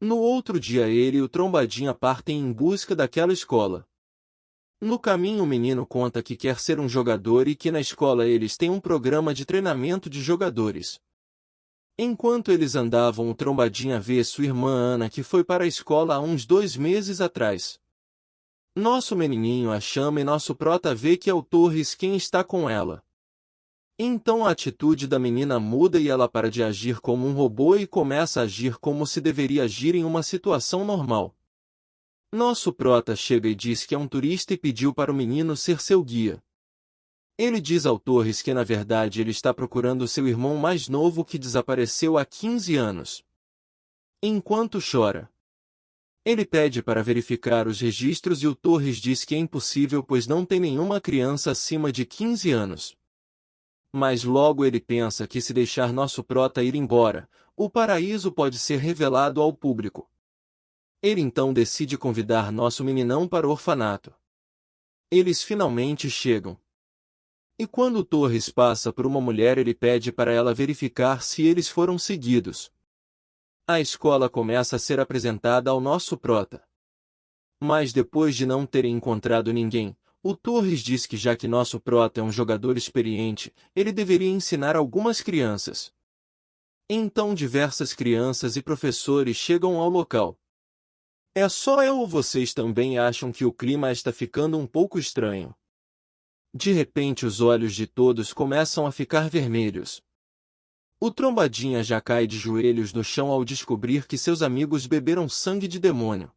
Speaker 1: No outro dia ele e o trombadinha partem em busca daquela escola. No caminho o menino conta que quer ser um jogador e que na escola eles têm um programa de treinamento de jogadores. Enquanto eles andavam o trombadinha vê sua irmã Ana que foi para a escola há uns 2 meses atrás. Nosso menininho a chama e nosso prota vê que é o Torres quem está com ela. Então a atitude da menina muda e ela para de agir como um robô e começa a agir como se deveria agir em uma situação normal. Nosso prota chega e diz que é um turista e pediu para o menino ser seu guia. Ele diz ao Torres que na verdade ele está procurando seu irmão mais novo que desapareceu há 15 anos. Enquanto chora, ele pede para verificar os registros e o Torres diz que é impossível pois não tem nenhuma criança acima de 15 anos. Mas logo ele pensa que se deixar nosso prota ir embora, o paraíso pode ser revelado ao público. Ele então decide convidar nosso meninão para o orfanato. Eles finalmente chegam. E quando o Torres passa por uma mulher ele pede para ela verificar se eles foram seguidos. A escola começa a ser apresentada ao nosso prota. Mas depois de não terem encontrado ninguém, o Torres diz que já que nosso prota é um jogador experiente, ele deveria ensinar algumas crianças. Então diversas crianças e professores chegam ao local. É só eu ou vocês também acham que o clima está ficando um pouco estranho? De repente os olhos de todos começam a ficar vermelhos. O Trombadinha já cai de joelhos no chão ao descobrir que seus amigos beberam sangue de demônio.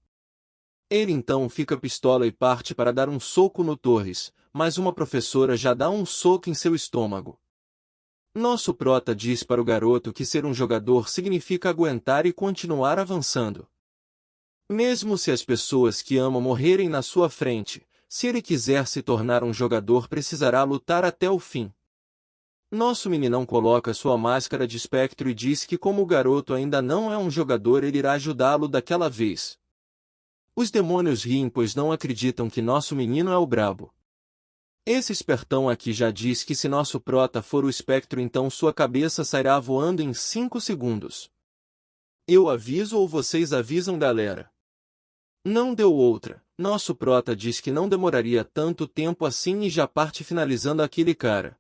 Speaker 1: Ele então fica pistola e parte para dar um soco no Torres, mas uma professora já dá um soco em seu estômago. Nosso prota diz para o garoto que ser um jogador significa aguentar e continuar avançando. Mesmo se as pessoas que ama morrerem na sua frente, se ele quiser se tornar um jogador precisará lutar até o fim. Nosso meninão coloca sua máscara de espectro e diz que como o garoto ainda não é um jogador ele irá ajudá-lo daquela vez. Os demônios riem pois não acreditam que nosso menino é o brabo. Esse espertão aqui já diz que se nosso prota for o espectro então sua cabeça sairá voando em 5 segundos. Eu aviso ou vocês avisam galera? Não deu outra, nosso prota diz que não demoraria tanto tempo assim e já parte finalizando aquele cara.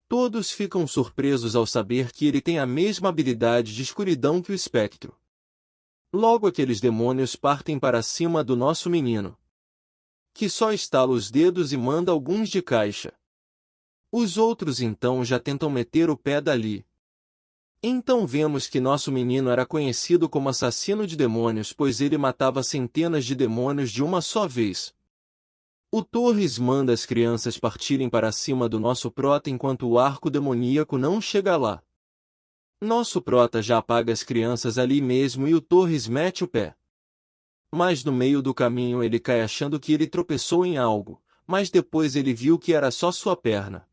Speaker 1: Todos ficam surpresos ao saber que ele tem a mesma habilidade de escuridão que o espectro. Logo aqueles demônios partem para cima do nosso menino, que só estala os dedos e manda alguns de caixa. Os outros então já tentam meter o pé dali. Então vemos que nosso menino era conhecido como assassino de demônios pois ele matava centenas de demônios de uma só vez. O Torres manda as crianças partirem para cima do nosso prota enquanto o arco demoníaco não chega lá. Nosso prota já apaga as crianças ali mesmo e o Torres mete o pé. Mas no meio do caminho ele cai achando que ele tropeçou em algo, mas depois ele viu que era só sua perna.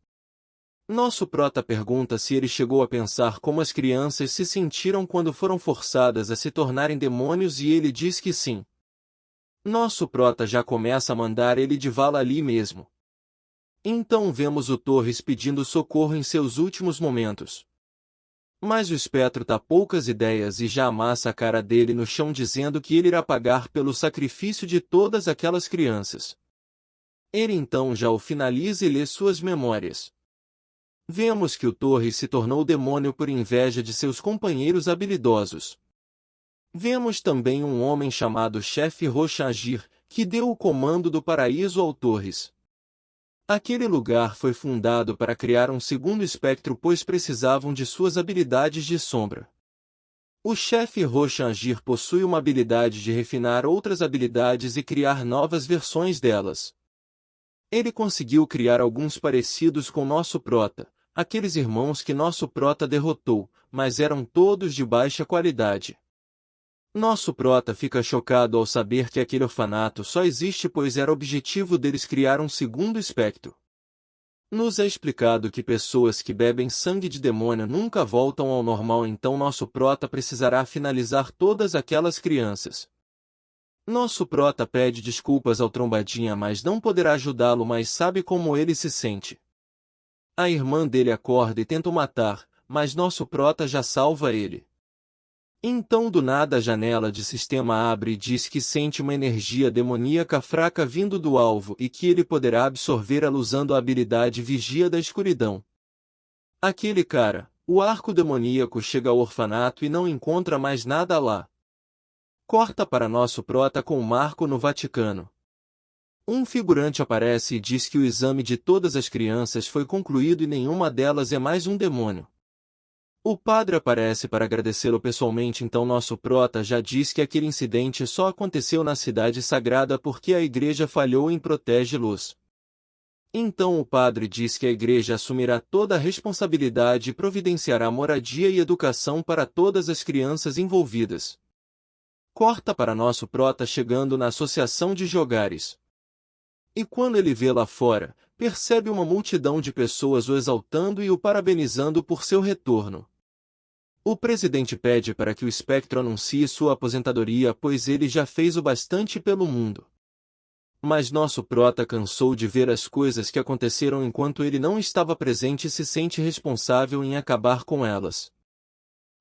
Speaker 1: Nosso prota pergunta se ele chegou a pensar como as crianças se sentiram quando foram forçadas a se tornarem demônios e ele diz que sim. Nosso prota já começa a mandar ele de vala ali mesmo. Então vemos o Torres pedindo socorro em seus últimos momentos. Mas o espectro tá poucas ideias e já amassa a cara dele no chão dizendo que ele irá pagar pelo sacrifício de todas aquelas crianças. Ele então já o finaliza e lê suas memórias. Vemos que o Torres se tornou demônio por inveja de seus companheiros habilidosos. Vemos também um homem chamado Chefe Rochagir, que deu o comando do paraíso ao Torres. Aquele lugar foi fundado para criar um segundo espectro pois precisavam de suas habilidades de sombra. O chefe Rochagir possui uma habilidade de refinar outras habilidades e criar novas versões delas. Ele conseguiu criar alguns parecidos com nosso prota, aqueles irmãos que nosso prota derrotou, mas eram todos de baixa qualidade. Nosso prota fica chocado ao saber que aquele orfanato só existe pois era objetivo deles criar um segundo espectro. Nos é explicado que pessoas que bebem sangue de demônio nunca voltam ao normal então nosso prota precisará finalizar todas aquelas crianças. Nosso prota pede desculpas ao Trombadinha mas não poderá ajudá-lo mas sabe como ele se sente. A irmã dele acorda e tenta o matar, mas nosso prota já salva ele. Então do nada a janela de sistema abre e diz que sente uma energia demoníaca fraca vindo do alvo e que ele poderá absorvê-la usando a habilidade Vigia da Escuridão. Aquele cara, o arco demoníaco chega ao orfanato e não encontra mais nada lá. Corta para nosso prota com o Marco no Vaticano. Um figurante aparece e diz que o exame de todas as crianças foi concluído e nenhuma delas é mais um demônio. O padre aparece para agradecê-lo pessoalmente então nosso prota já diz que aquele incidente só aconteceu na cidade sagrada porque a igreja falhou em proteger-los. Então o padre diz que a igreja assumirá toda a responsabilidade e providenciará moradia e educação para todas as crianças envolvidas. Corta para nosso prota chegando na associação de jogares. E quando ele vê lá fora, percebe uma multidão de pessoas o exaltando e o parabenizando por seu retorno. O presidente pede para que o espectro anuncie sua aposentadoria pois ele já fez o bastante pelo mundo. Mas nosso prota cansou de ver as coisas que aconteceram enquanto ele não estava presente e se sente responsável em acabar com elas.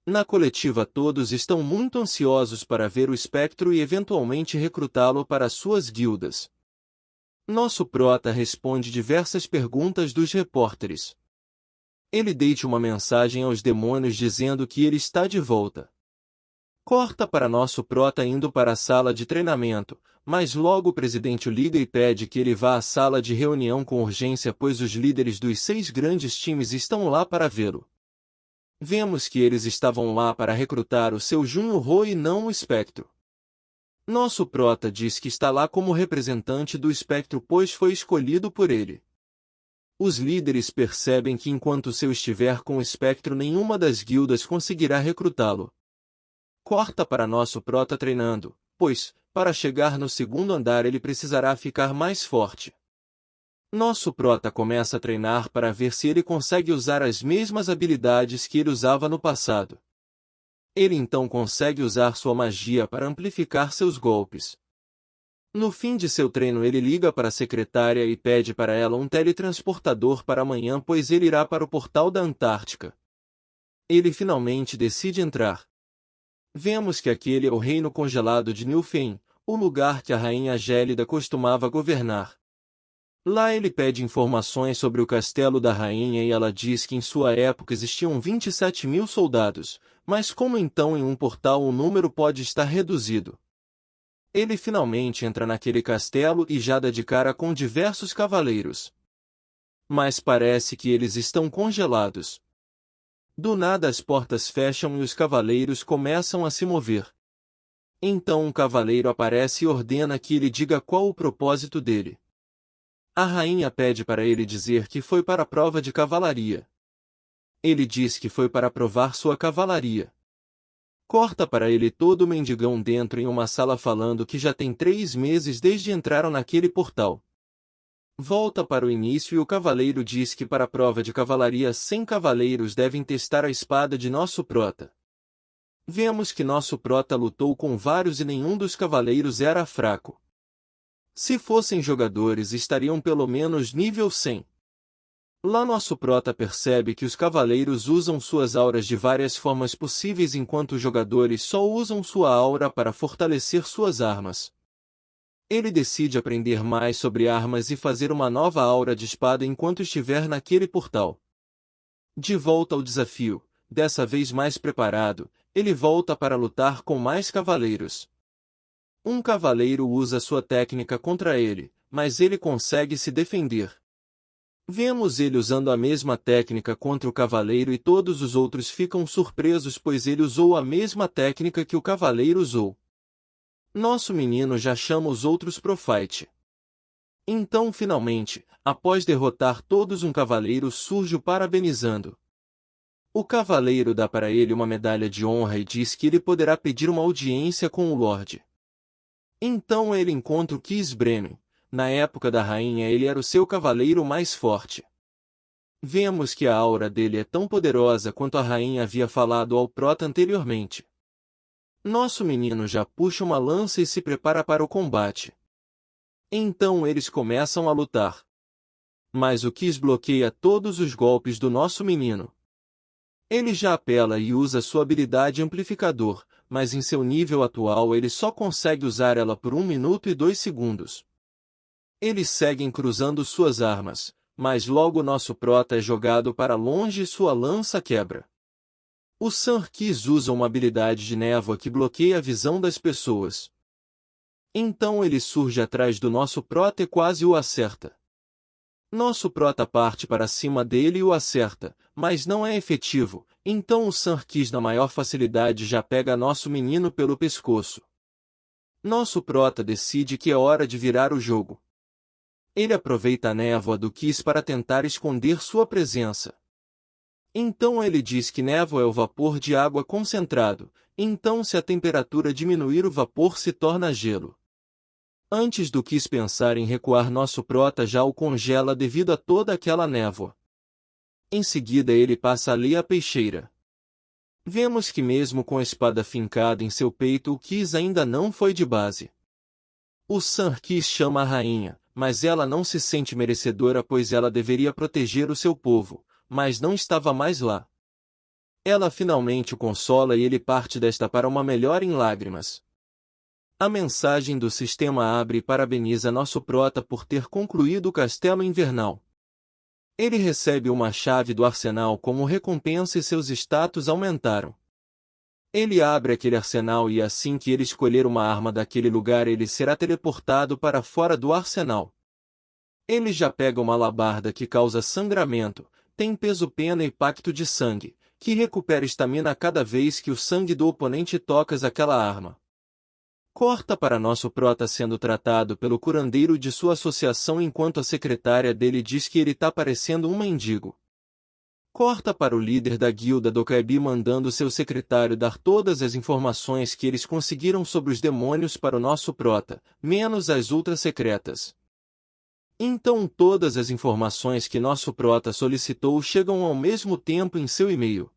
Speaker 1: Na coletiva todos estão muito ansiosos para ver o espectro e eventualmente recrutá-lo para suas guildas. Nosso prota responde diversas perguntas dos repórteres. Ele deixa uma mensagem aos demônios dizendo que ele está de volta. Corta para nosso prota indo para a sala de treinamento, mas logo o presidente o liga e pede que ele vá à sala de reunião com urgência pois os líderes dos 6 grandes times estão lá para vê-lo. Vemos que eles estavam lá para recrutar o seu Junho-Ho e não o Espectro. Nosso prota diz que está lá como representante do Espectro pois foi escolhido por ele. Os líderes percebem que enquanto seu estiver com o Espectro nenhuma das guildas conseguirá recrutá-lo. Corta para nosso prota treinando, pois, para chegar no segundo andar ele precisará ficar mais forte. Nosso prota começa a treinar para ver se ele consegue usar as mesmas habilidades que ele usava no passado. Ele então consegue usar sua magia para amplificar seus golpes. No fim de seu treino ele liga para a secretária e pede para ela um teletransportador para amanhã pois ele irá para o portal da Antártica. Ele finalmente decide entrar. Vemos que aquele é o reino congelado de Nilfheim, o lugar que a rainha Gélida costumava governar. Lá ele pede informações sobre o castelo da rainha e ela diz que em sua época existiam 27.000 soldados, mas como então em um portal o número pode estar reduzido? Ele finalmente entra naquele castelo e já dá de cara com diversos cavaleiros. Mas parece que eles estão congelados. Do nada as portas fecham e os cavaleiros começam a se mover. Então um cavaleiro aparece e ordena que ele diga qual o propósito dele. A rainha pede para ele dizer que foi para a prova de cavalaria. Ele diz que foi para provar sua cavalaria. Corta para ele todo mendigão dentro em uma sala falando que já tem 3 meses desde entraram naquele portal. Volta para o início e o cavaleiro diz que para a prova de cavalaria 100 cavaleiros devem testar a espada de nosso prota. Vemos que nosso prota lutou com vários e nenhum dos cavaleiros era fraco. Se fossem jogadores estariam pelo menos nível 100. Lá nosso prota percebe que os cavaleiros usam suas auras de várias formas possíveis enquanto os jogadores só usam sua aura para fortalecer suas armas. Ele decide aprender mais sobre armas e fazer uma nova aura de espada enquanto estiver naquele portal. De volta ao desafio, dessa vez mais preparado, ele volta para lutar com mais cavaleiros. Um cavaleiro usa sua técnica contra ele, mas ele consegue se defender. Vemos ele usando a mesma técnica contra o cavaleiro e todos os outros ficam surpresos pois ele usou a mesma técnica que o cavaleiro usou. Nosso menino já chama os outros pro fight. Então finalmente, após derrotar todos um cavaleiro surge o parabenizando. O cavaleiro dá para ele uma medalha de honra e diz que ele poderá pedir uma audiência com o Lorde. Então ele encontra o Kisbremen. Na época da rainha ele era o seu cavaleiro mais forte. Vemos que a aura dele é tão poderosa quanto a rainha havia falado ao prota anteriormente. Nosso menino já puxa uma lança e se prepara para o combate. Então eles começam a lutar. Mas o Kis bloqueia todos os golpes do nosso menino. Ele já apela e usa sua habilidade amplificador, mas em seu nível atual ele só consegue usar ela por 1 minuto e 2 segundos. Eles seguem cruzando suas armas, mas logo nosso prota é jogado para longe e sua lança quebra. O Sir Kis usa uma habilidade de névoa que bloqueia a visão das pessoas. Então ele surge atrás do nosso prota e quase o acerta. Nosso prota parte para cima dele e o acerta, mas não é efetivo, então o Sir Kis na maior facilidade já pega nosso menino pelo pescoço. Nosso prota decide que é hora de virar o jogo. Ele aproveita a névoa do Kis para tentar esconder sua presença. Então ele diz que névoa é o vapor de água concentrado, então se a temperatura diminuir o vapor se torna gelo. Antes do Kis pensar em recuar nosso prota já o congela devido a toda aquela névoa. Em seguida ele passa ali a peixeira. Vemos que mesmo com a espada fincada em seu peito o Kis ainda não foi de base. O Sir Kis chama a rainha, mas ela não se sente merecedora pois ela deveria proteger o seu povo, mas não estava mais lá. Ela finalmente o consola e ele parte desta para uma melhora em lágrimas. A mensagem do sistema abre e parabeniza nosso prota por ter concluído o castelo invernal. Ele recebe uma chave do arsenal como recompensa e seus status aumentaram. Ele abre aquele arsenal e assim que ele escolher uma arma daquele lugar ele será teleportado para fora do arsenal. Ele já pega uma alabarda que causa sangramento, tem peso pena e pacto de sangue, que recupera estamina cada vez que o sangue do oponente toca aquela arma. Corta para nosso prota sendo tratado pelo curandeiro de sua associação enquanto a secretária dele diz que ele tá parecendo um mendigo. Corta para o líder da guilda do Kaibi mandando seu secretário dar todas as informações que eles conseguiram sobre os demônios para o nosso prota, menos as ultra secretas. Então todas as informações que nosso prota solicitou chegam ao mesmo tempo em seu e-mail.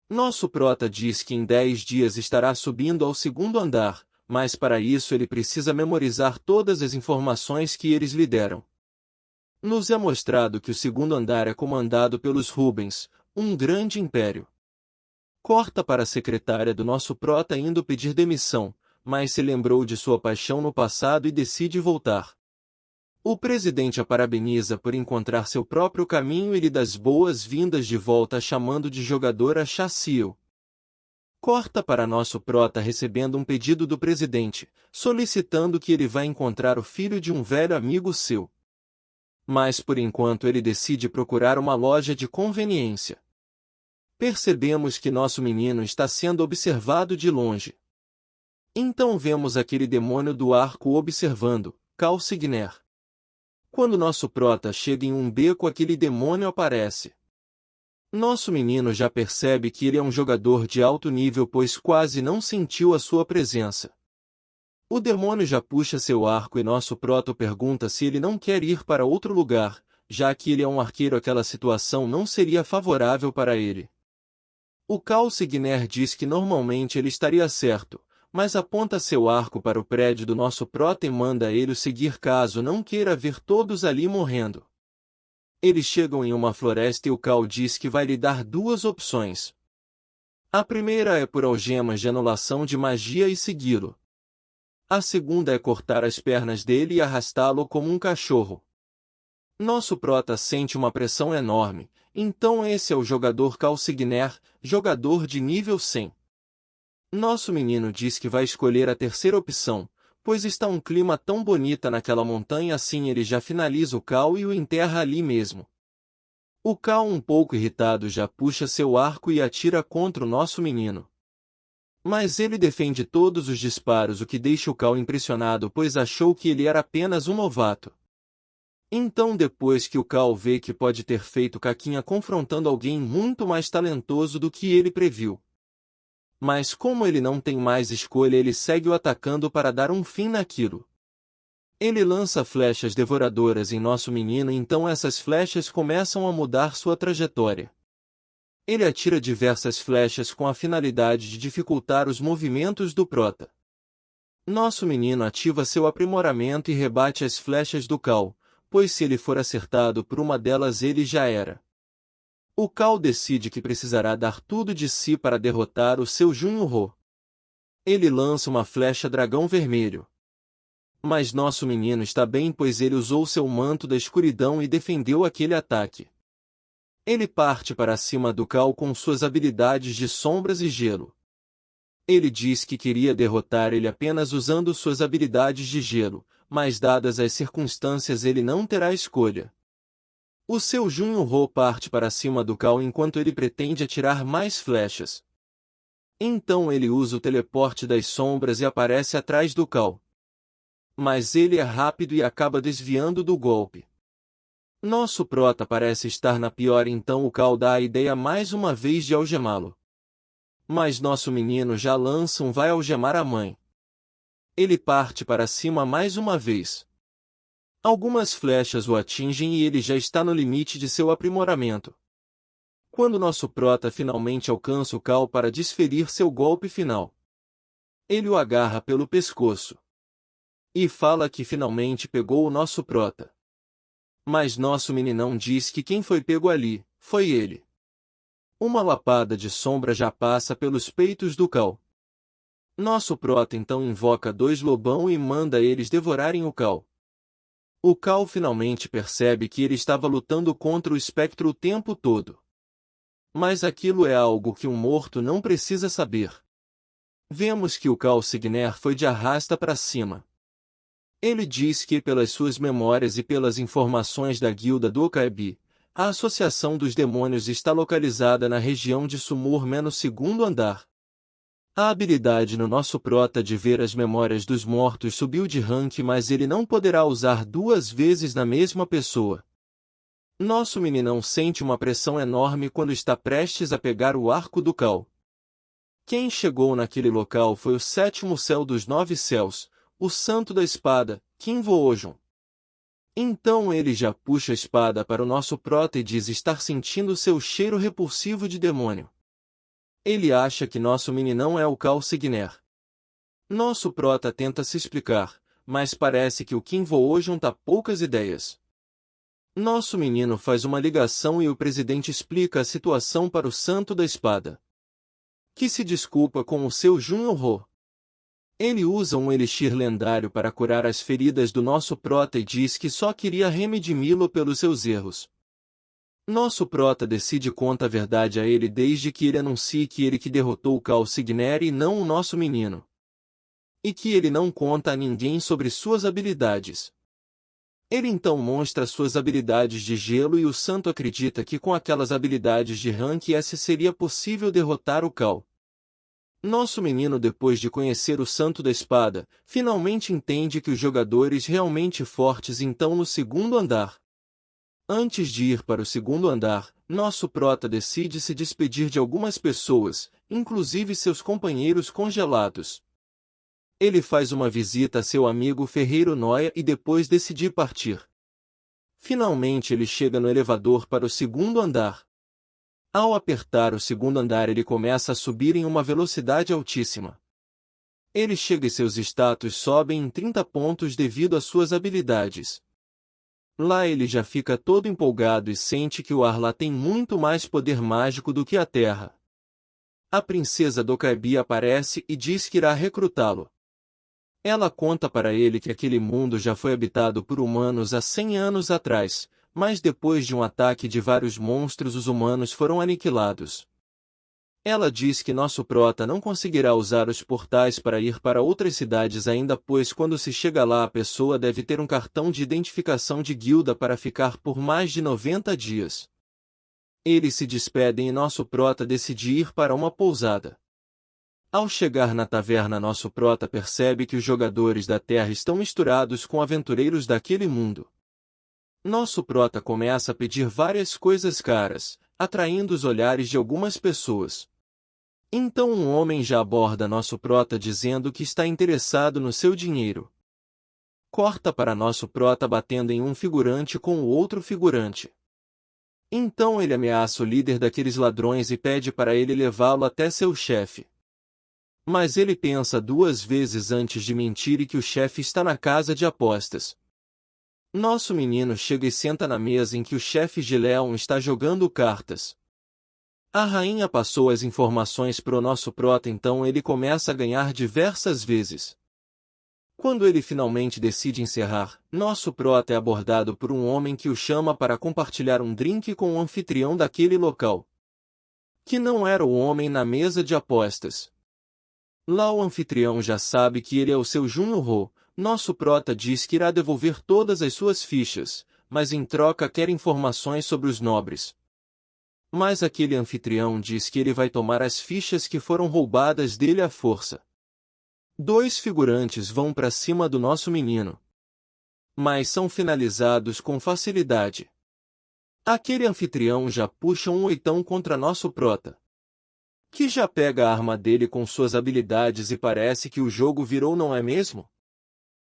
Speaker 1: Nosso prota diz que em 10 dias estará subindo ao segundo andar, mas para isso ele precisa memorizar todas as informações que eles lhe deram. Nos é mostrado que o segundo andar é comandado pelos Rubens, um grande império. Corta para a secretária do nosso prota indo pedir demissão, mas se lembrou de sua paixão no passado e decide voltar. O presidente a parabeniza por encontrar seu próprio caminho e lhe dá as boas-vindas de volta chamando de jogadora Chassiel. Corta para nosso prota recebendo um pedido do presidente, solicitando que ele vá encontrar o filho de um velho amigo seu. Mas por enquanto ele decide procurar uma loja de conveniência. Percebemos que nosso menino está sendo observado de longe. Então vemos aquele demônio do arco observando, Cal Signer. Quando nosso prota chega em um beco aquele demônio aparece. Nosso menino já percebe que ele é um jogador de alto nível pois quase não sentiu a sua presença. O demônio já puxa seu arco e nosso proto pergunta se ele não quer ir para outro lugar, já que ele é um arqueiro aquela situação não seria favorável para ele. O Cal Signer diz que normalmente ele estaria certo, mas aponta seu arco para o prédio do nosso prota e manda ele o seguir caso não queira ver todos ali morrendo. Eles chegam em uma floresta e o Cal diz que vai lhe dar duas opções. A primeira é por algemas de anulação de magia e segui-lo. A segunda é cortar as pernas dele e arrastá-lo como um cachorro. Nosso prota sente uma pressão enorme, então esse é o jogador Cal Signer, jogador de nível 100. Nosso menino diz que vai escolher a terceira opção, pois está um clima tão bonita naquela montanha assim ele já finaliza o Cal e o enterra ali mesmo. O Cal um pouco irritado já puxa seu arco e atira contra o nosso menino. Mas ele defende todos os disparos o que deixa o Cal impressionado pois achou que ele era apenas um novato. Então depois que o Cal vê que pode ter feito caquinha confrontando alguém muito mais talentoso do que ele previu. Mas como ele não tem mais escolha ele segue o atacando para dar um fim naquilo. Ele lança flechas devoradoras em nosso menino e então essas flechas começam a mudar sua trajetória. Ele atira diversas flechas com a finalidade de dificultar os movimentos do prota. Nosso menino ativa seu aprimoramento e rebate as flechas do Cal, pois se ele for acertado por uma delas ele já era. O Cal decide que precisará dar tudo de si para derrotar o seu Junho-Ho. Ele lança uma flecha dragão vermelho. Mas nosso menino está bem pois ele usou seu manto da escuridão e defendeu aquele ataque. Ele parte para cima do Cal com suas habilidades de sombras e gelo. Ele diz que queria derrotar ele apenas usando suas habilidades de gelo, mas dadas as circunstâncias ele não terá escolha. O seu Junho-Ho parte para cima do Cal enquanto ele pretende atirar mais flechas. Então ele usa o teleporte das sombras e aparece atrás do Cal. Mas ele é rápido e acaba desviando do golpe. Nosso prota parece estar na pior então o Cal dá a ideia mais uma vez de algemá-lo. Mas nosso menino já lança um vai algemar a mãe. Ele parte para cima mais uma vez. Algumas flechas o atingem e ele já está no limite de seu aprimoramento. Quando nosso prota finalmente alcança o Cal para desferir seu golpe final, ele o agarra pelo pescoço. E fala que finalmente pegou o nosso prota. Mas nosso meninão diz que quem foi pego ali, foi ele. Uma lapada de sombra já passa pelos peitos do Cal. Nosso prota então invoca 2 lobão e manda eles devorarem o Cal. O Cal finalmente percebe que ele estava lutando contra o espectro o tempo todo. Mas aquilo é algo que um morto não precisa saber. Vemos que o Cal Signer foi de arrasta para cima. Ele diz que, pelas suas memórias e pelas informações da guilda do Okaebi, a Associação dos Demônios está localizada na região de Sumur- segundo andar. A habilidade no nosso prota de ver as memórias dos mortos subiu de rank, mas ele não poderá usar 2 vezes na mesma pessoa. Nosso meninão sente uma pressão enorme quando está prestes a pegar o arco do Cal. Quem chegou naquele local foi o 7º céu dos 9 céus, o santo da espada, Kinvoojun. Então ele já puxa a espada para o nosso prota e diz estar sentindo seu cheiro repulsivo de demônio. Ele acha que nosso meninão é o Cal Signer. Nosso prota tenta se explicar, mas parece que o Kinvoojun tá poucas ideias. Nosso menino faz uma ligação e o presidente explica a situação para o santo da espada, que se desculpa com o seu Jun-Ho. Ele usa um elixir lendário para curar as feridas do nosso prota e diz que só queria redimi-lo pelos seus erros. Nosso prota decide conta a verdade a ele desde que ele anuncie que ele que derrotou o Cal Signer e não o nosso menino. E que ele não conta a ninguém sobre suas habilidades. Ele então mostra suas habilidades de gelo e o santo acredita que com aquelas habilidades de rank S seria possível derrotar o Cal. Nosso menino, depois de conhecer o santo da espada, finalmente entende que os jogadores realmente fortes estão no 2º andar. Antes de ir para o 2º andar, nosso prota decide se despedir de algumas pessoas, inclusive seus companheiros congelados. Ele faz uma visita a seu amigo Ferreiro Noia e depois decide partir. Finalmente ele chega no elevador para o 2º andar. Ao apertar o 2º andar ele começa a subir em uma velocidade altíssima. Ele chega e seus status sobem em 30 pontos devido às suas habilidades. Lá ele já fica todo empolgado e sente que o ar lá tem muito mais poder mágico do que a terra. A princesa do Okaebi aparece e diz que irá recrutá-lo. Ela conta para ele que aquele mundo já foi habitado por humanos há 100 anos atrás, mas depois de um ataque de vários monstros os humanos foram aniquilados. Ela diz que nosso prota não conseguirá usar os portais para ir para outras cidades ainda, pois quando se chega lá a pessoa deve ter um cartão de identificação de guilda para ficar por mais de 90 dias. Eles se despedem e nosso prota decide ir para uma pousada. Ao chegar na taverna, nosso prota percebe que os jogadores da Terra estão misturados com aventureiros daquele mundo. Nosso prota começa a pedir várias coisas caras, atraindo os olhares de algumas pessoas. Então um homem já aborda nosso prota dizendo que está interessado no seu dinheiro. Corta para nosso prota batendo em um figurante com o outro figurante. Então ele ameaça o líder daqueles ladrões e pede para ele levá-lo até seu chefe. Mas ele pensa 2 vezes antes de mentir e que o chefe está na casa de apostas. Nosso menino chega e senta na mesa em que o chefe Gileon está jogando cartas. A rainha passou as informações para o nosso prota, então ele começa a ganhar diversas vezes. Quando ele finalmente decide encerrar, nosso prota é abordado por um homem que o chama para compartilhar um drink com o anfitrião daquele local, que não era o homem na mesa de apostas. Lá o anfitrião já sabe que ele é o seu Jun-Ho. Nosso prota diz que irá devolver todas as suas fichas, mas em troca quer informações sobre os nobres. Mas aquele anfitrião diz que ele vai tomar as fichas que foram roubadas dele à força. 2 figurantes vão para cima do nosso menino, mas são finalizados com facilidade. Aquele anfitrião já puxa um 8 contra nosso prota, que já pega a arma dele com suas habilidades e parece que o jogo virou, não é mesmo?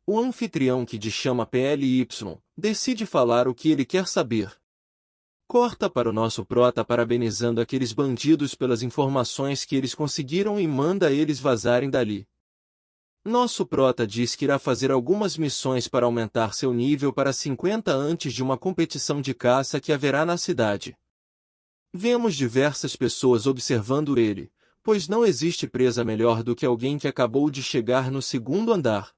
Speaker 1: O anfitrião, que de chama PLY, decide falar o que ele quer saber. Corta para o nosso prota parabenizando aqueles bandidos pelas informações que eles conseguiram e manda eles vazarem dali. Nosso prota diz que irá fazer algumas missões para aumentar seu nível para 50 antes de uma competição de caça que haverá na cidade. Vemos diversas pessoas observando ele, pois não existe presa melhor do que alguém que acabou de chegar no segundo andar.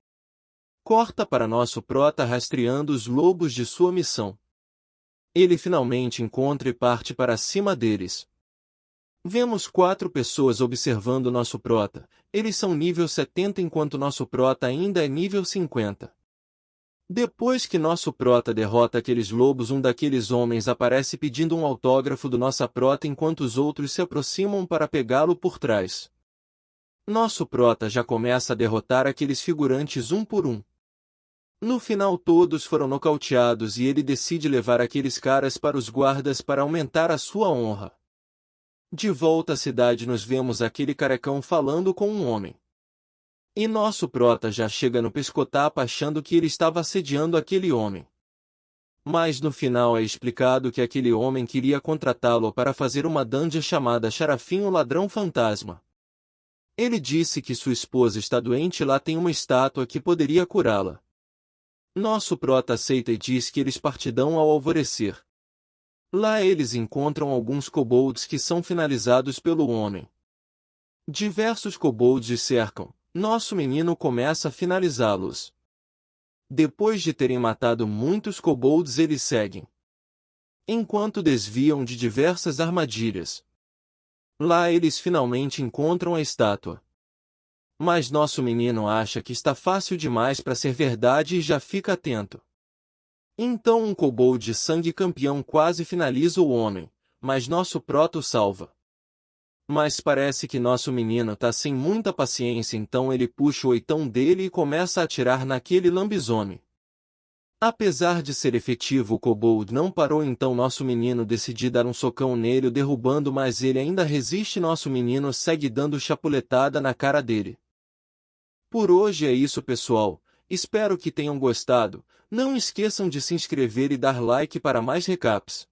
Speaker 1: Corta para nosso prota rastreando os lobos de sua missão. Ele finalmente encontra e parte para cima deles. Vemos 4 pessoas observando nosso prota. Eles são nível 70 enquanto nosso prota ainda é nível 50. Depois que nosso prota derrota aqueles lobos, um daqueles homens aparece pedindo um autógrafo do nossa prota enquanto os outros se aproximam para pegá-lo por trás. Nosso prota já começa a derrotar aqueles figurantes um por um. No final todos foram nocauteados e ele decide levar aqueles caras para os guardas para aumentar a sua honra. De volta à cidade nos vemos aquele carecão falando com um homem. E nosso prota já chega no pescotapa achando que ele estava assediando aquele homem. Mas no final é explicado que aquele homem queria contratá-lo para fazer uma dungeon chamada Sharafim o Ladrão Fantasma. Ele disse que sua esposa está doente e lá tem uma estátua que poderia curá-la. Nosso prota aceita e diz que eles partirão ao alvorecer. Lá eles encontram alguns kobolds que são finalizados pelo homem. Diversos kobolds cercam. Nosso menino começa a finalizá-los. Depois de terem matado muitos kobolds, eles seguem. Enquanto desviam de diversas armadilhas. Lá eles finalmente encontram a estátua. Mas nosso menino acha que está fácil demais para ser verdade e já fica atento. Então um kobold de sangue campeão quase finaliza o homem, mas nosso prota o salva. Mas parece que nosso menino tá sem muita paciência, então ele puxa o oitão dele e começa a atirar naquele lambisomem. Apesar de ser efetivo, o kobold não parou, então nosso menino decide dar um socão nele, o derrubando, mas ele ainda resiste. Nosso menino segue dando chapuletada na cara dele. Por hoje é isso, pessoal. Espero que tenham gostado. Não esqueçam de se inscrever e dar like para mais recaps.